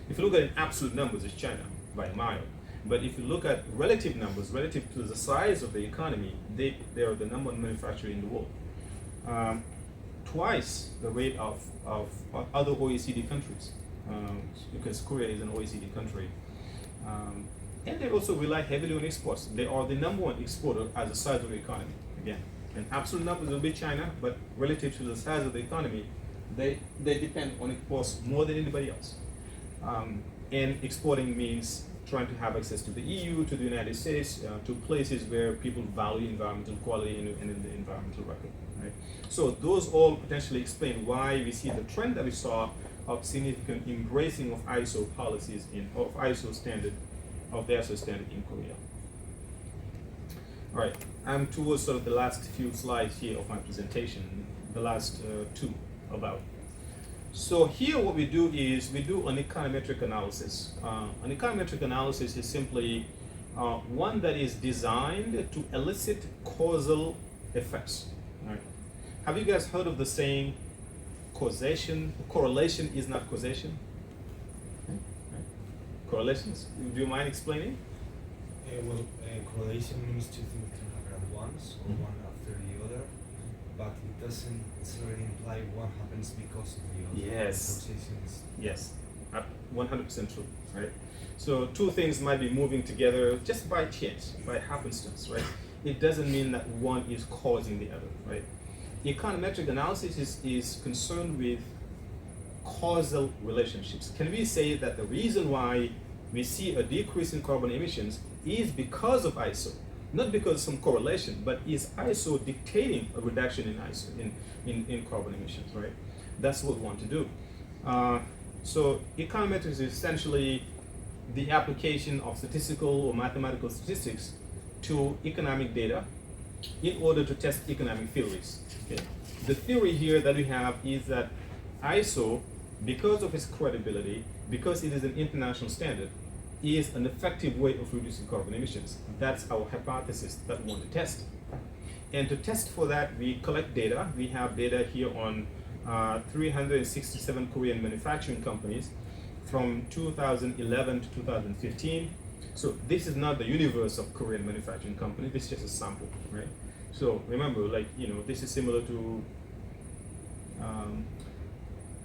If you look at it in absolute numbers, it's China by a mile. But if you look at relative numbers, relative to the size of the economy, they are the #1 manufacturer in the world. Twice the rate of other OECD countries, because Korea is an OECD country. And they also rely heavily on exports. They are the #1 exporter as a size of the economy. Again, in absolute numbers will be China, but relative to the size of the economy, they depend on exports more than anybody else. And exporting means trying to have access to the EU, to the United States, to places where people value environmental quality and the environmental record. Right? So those all potentially explain why we see the trend that we saw of significant embracing of ISO policies of the ISO standard in Korea. All right, I'm towards sort of the last few slides here of my presentation, the last two about. So here what we do is we do an econometric analysis. An econometric analysis is simply one that is designed to elicit causal effects. Right? Have you guys heard of the saying, correlation is not causation? Okay. Right. Correlations, do you mind explaining? Correlation means two things can happen at once or one after the other, but it doesn't necessarily imply one happens because of the other. Yes. Yes. 100% true, right? So two things might be moving together just by chance, by happenstance, right? It doesn't mean that one is causing the other, right? Econometric analysis is concerned with causal relationships. Can we say that the reason why we see a decrease in carbon emissions is because of ISO? Not because of some correlation, but is ISO dictating a reduction in carbon emissions, right? That's what we want to do. So econometrics is essentially the application of statistical or mathematical statistics to economic data in order to test economic theories. Okay? The theory here that we have is that ISO, because of its credibility, because it is an international standard, is an effective way of reducing carbon emissions. That's our hypothesis that we want to test. And to test for that, we collect data. We have data here on 367 Korean manufacturing companies from 2011 to 2015. So this is not the universe of Korean manufacturing companies, this is just a sample, right? So remember, this is similar to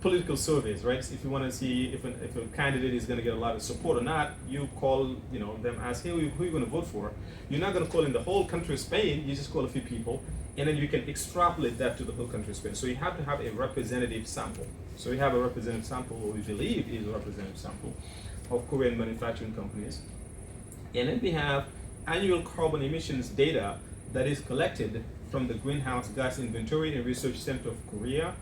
political surveys, right? So if you want to see if a candidate is going to get a lot of support or not, you call them, ask, hey, who are you going to vote for? You're not going to call in the whole country of Spain, you just call a few people, and then you can extrapolate that to the whole country of Spain. So you have to have a representative sample. So we have a representative sample, or we believe is a representative sample, of Korean manufacturing companies. And then we have annual carbon emissions data that is collected from the Greenhouse Gas Inventory and Research Center of Korea.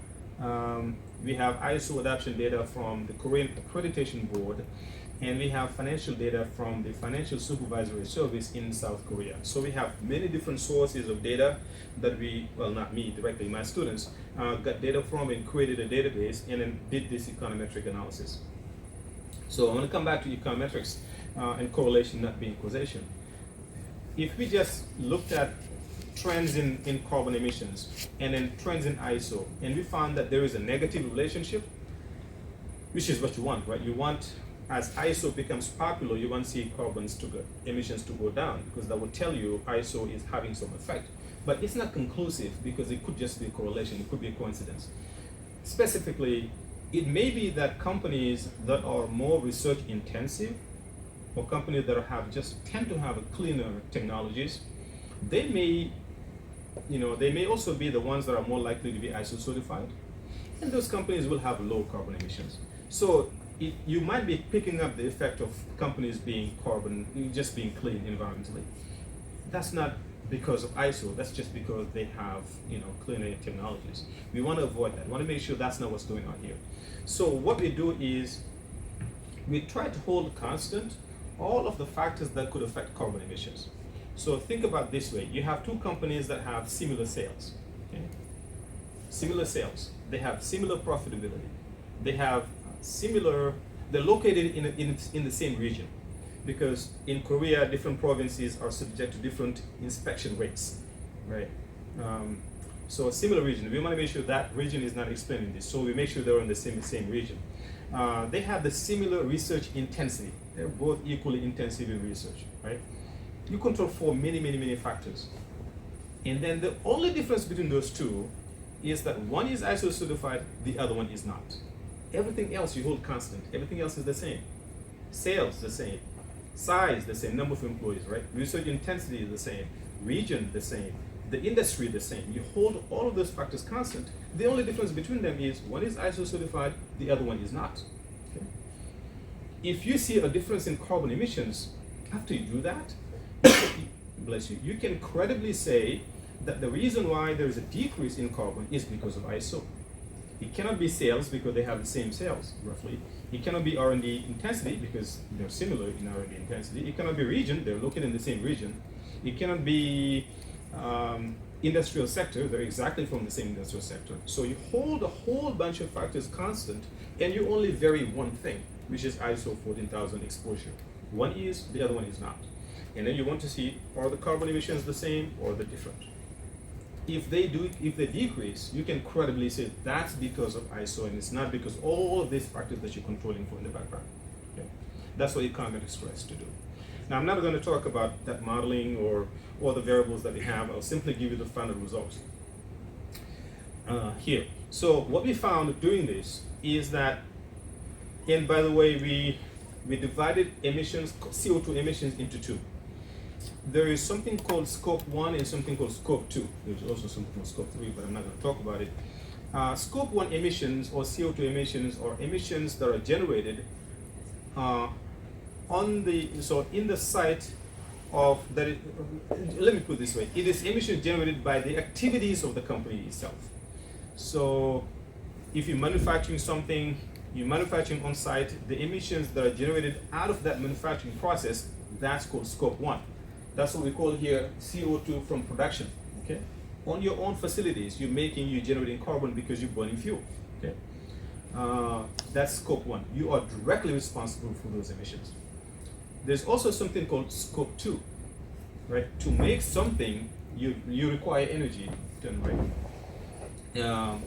We have ISO adoption data from the Korean Accreditation Board, and we have financial data from the Financial Supervisory Service in South Korea. So we have many different sources of data that we, well, not me directly, my students, got data from and created a database and then did this econometric analysis. So I want to come back to econometrics and correlation not being causation. If we just looked at trends in carbon emissions and then trends in ISO, and we found that there is a negative relationship, which is what you want, right? You want, as ISO becomes popular, you want to see emissions to go down, because that would tell you ISO is having some effect. But it's not conclusive, because it could just be a correlation, it could be a coincidence. Specifically, it may be that companies that are more research intensive, or companies that tend to have cleaner technologies, they may also be the ones that are more likely to be ISO certified, and those companies will have low carbon emissions. So you might be picking up the effect of companies being just being clean environmentally. That's not because of ISO, that's just because they have cleaner technologies. We want to avoid that. We want to make sure that's not what's going on here. So what we do is we try to hold constant all of the factors that could affect carbon emissions. So think about this way. You have two companies that have similar sales. Okay? Similar sales. They have similar profitability. They have they're located in the same region. Because in Korea, different provinces are subject to different inspection rates, right? So a similar region, we want to make sure that region is not explaining this. So we make sure they're in the same region. They have the similar research intensity. They're both equally intensive in research, right? You control for many factors. And then the only difference between those two is that one is ISO certified, the other one is not. Everything else you hold constant. Everything else is the same. Sales, the same. Size, the same. Number of employees, right? Research intensity is the same. Region, the same. The industry, the same. You hold all of those factors constant. The only difference between them is one is ISO certified, the other one is not. Okay? If you see a difference in carbon emissions, after you do that, bless you, you can credibly say that the reason why there is a decrease in carbon is because of ISO. It cannot be sales because they have the same sales, roughly. It cannot be R&D intensity because they're similar in R&D intensity. It cannot be region, they're located in the same region. It cannot be industrial sector, they're exactly from the same industrial sector. So you hold a whole bunch of factors constant and you only vary one thing, which is ISO 14000 exposure. One is, the other one is not. And then you want to see, are the carbon emissions the same or the different? If they decrease, you can credibly say that's because of ISO and it's not because all of these factors that you're controlling for in the background. Okay? That's what econometrics tries to do. Now, I'm not going to talk about that modeling or the variables that we have. I'll simply give you the final results here. So what we found doing this is that, and by the way, we divided emissions, CO2 emissions into two. There is something called scope 1 and something called scope 2. There's also something called scope 3, but I'm not going to talk about it. Scope 1 emissions or CO2 emissions are emissions that are generated in the site of that. Let me put it this way: it is emissions generated by the activities of the company itself. So, if you're manufacturing something, you're manufacturing on site, the emissions that are generated out of that manufacturing process, that's called scope 1. That's what we call here CO2 from production. Okay, on your own facilities, you're generating carbon because you're burning fuel. Okay, that's scope 1. You are directly responsible for those emissions. There's also something called scope 2, right? To make something, you require energy to generate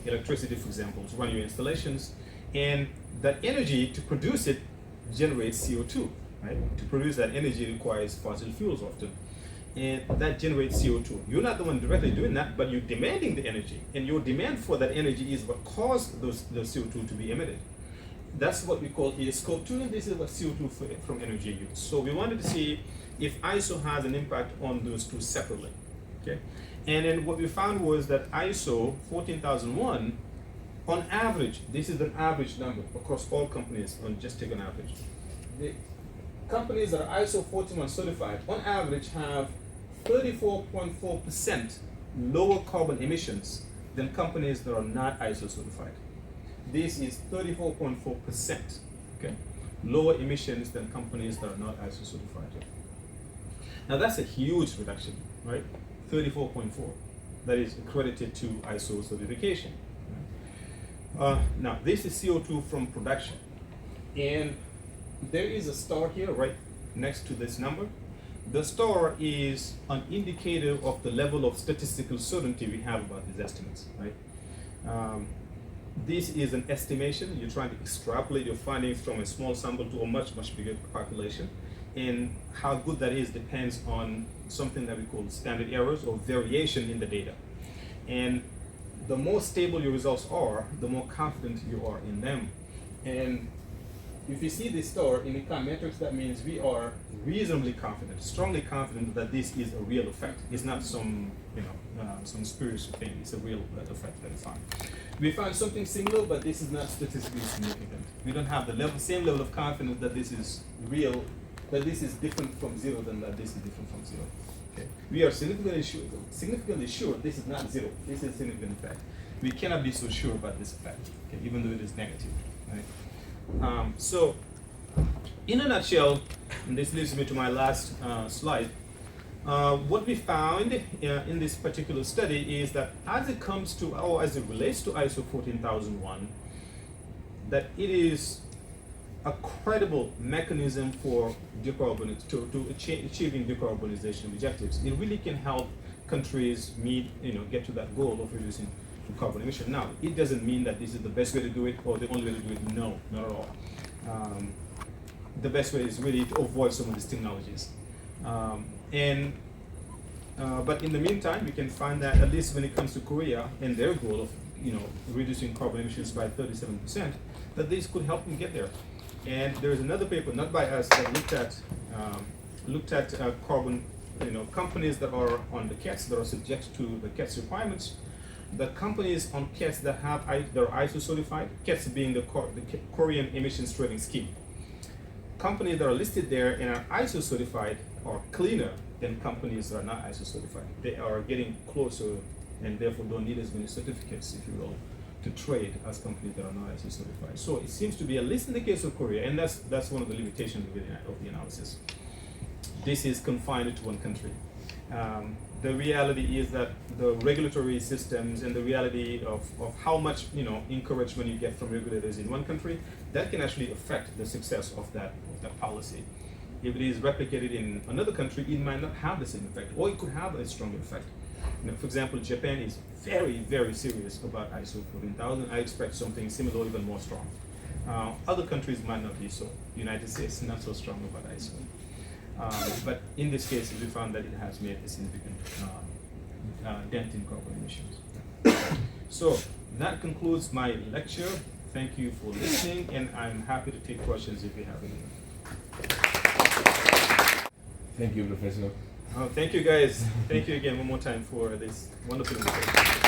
electricity, for example, to run your installations, and that energy to produce it generates CO2, right? To produce that energy requires fossil fuels often, and that generates CO2. You're not the one directly doing that, but you're demanding the energy, and your demand for that energy is what caused those CO2 to be emitted. That's what we call here scope 2, and this is what CO2 from energy use. So we wanted to see if ISO has an impact on those two separately. Okay, and then what we found was that ISO 14001, on average, this is an average number across all companies, just take an average. The companies that are ISO 14001 certified, on average, have 34.4% lower carbon emissions than companies that are not ISO certified. This is 34.4%, okay? Lower emissions than companies that are not ISO certified. Now that's a huge reduction, right? 34.4. That is accredited to ISO certification. Now this is CO2 from production. And there is a star here right next to this number. the star is an indicator of the level of statistical certainty we have about these estimates, right? This is an estimation. You're trying to extrapolate your findings from a small sample to a much, much bigger population. And how good that is depends on something that we call standard errors or variation in the data. And the more stable your results are, the more confident you are in them. And if you see this star in econometrics, that means we are reasonably confident, strongly confident that this is a real effect. It's not some, some spiritual thing. It's a real effect that we find. We found something similar, but this is not statistically significant. We don't have the same level of confidence that this is real, that this is different from zero than that this is different from zero. Okay. We are significantly sure this is not zero. This is a significant effect. We cannot be so sure about this effect, okay, even though it is negative. Right? So, in a nutshell, and this leads me to my last slide, what we found in this particular study is that as it comes to, or as it relates to ISO 14001, that it is a credible mechanism for achieving decarbonization objectives. It really can help countries get to that goal of reducing carbon emission. Now, it doesn't mean that this is the best way to do it or the only way to do it. No, not at all. The best way is really to avoid some of these technologies. But in the meantime, we can find that at least when it comes to Korea and their goal of reducing carbon emissions by 37%, that this could help them get there. And there is another paper, not by us, that looked at carbon, companies that are on the CATs, that are subject to the CATs requirements. The companies on CATs that are ISO certified, CATs being the Korean Emissions Trading Scheme. Companies that are listed there and are ISO certified are cleaner than companies that are not ISO certified. They are getting closer and therefore don't need as many certificates, if you will, to trade as companies that are not ISO certified. So it seems to be, at least in the case of Korea, and that's one of the limitations of the analysis. This is confined to one country. The reality is that the regulatory systems and the reality of how much encouragement you get from regulators in one country, that can actually affect the success of that policy. If it is replicated in another country, it might not have the same effect, or it could have a stronger effect. For example, Japan is very, very serious about ISO 14000. I expect something similar, even more strong. Other countries might not be so. The United States not so strong about ISO. But in this case, we found that it has made a significant dent in carbon emissions. So that concludes my lecture. Thank you for listening, and I'm happy to take questions if you have any. Thank you, Professor. Thank you, guys. Thank you again one more time for this wonderful invitation.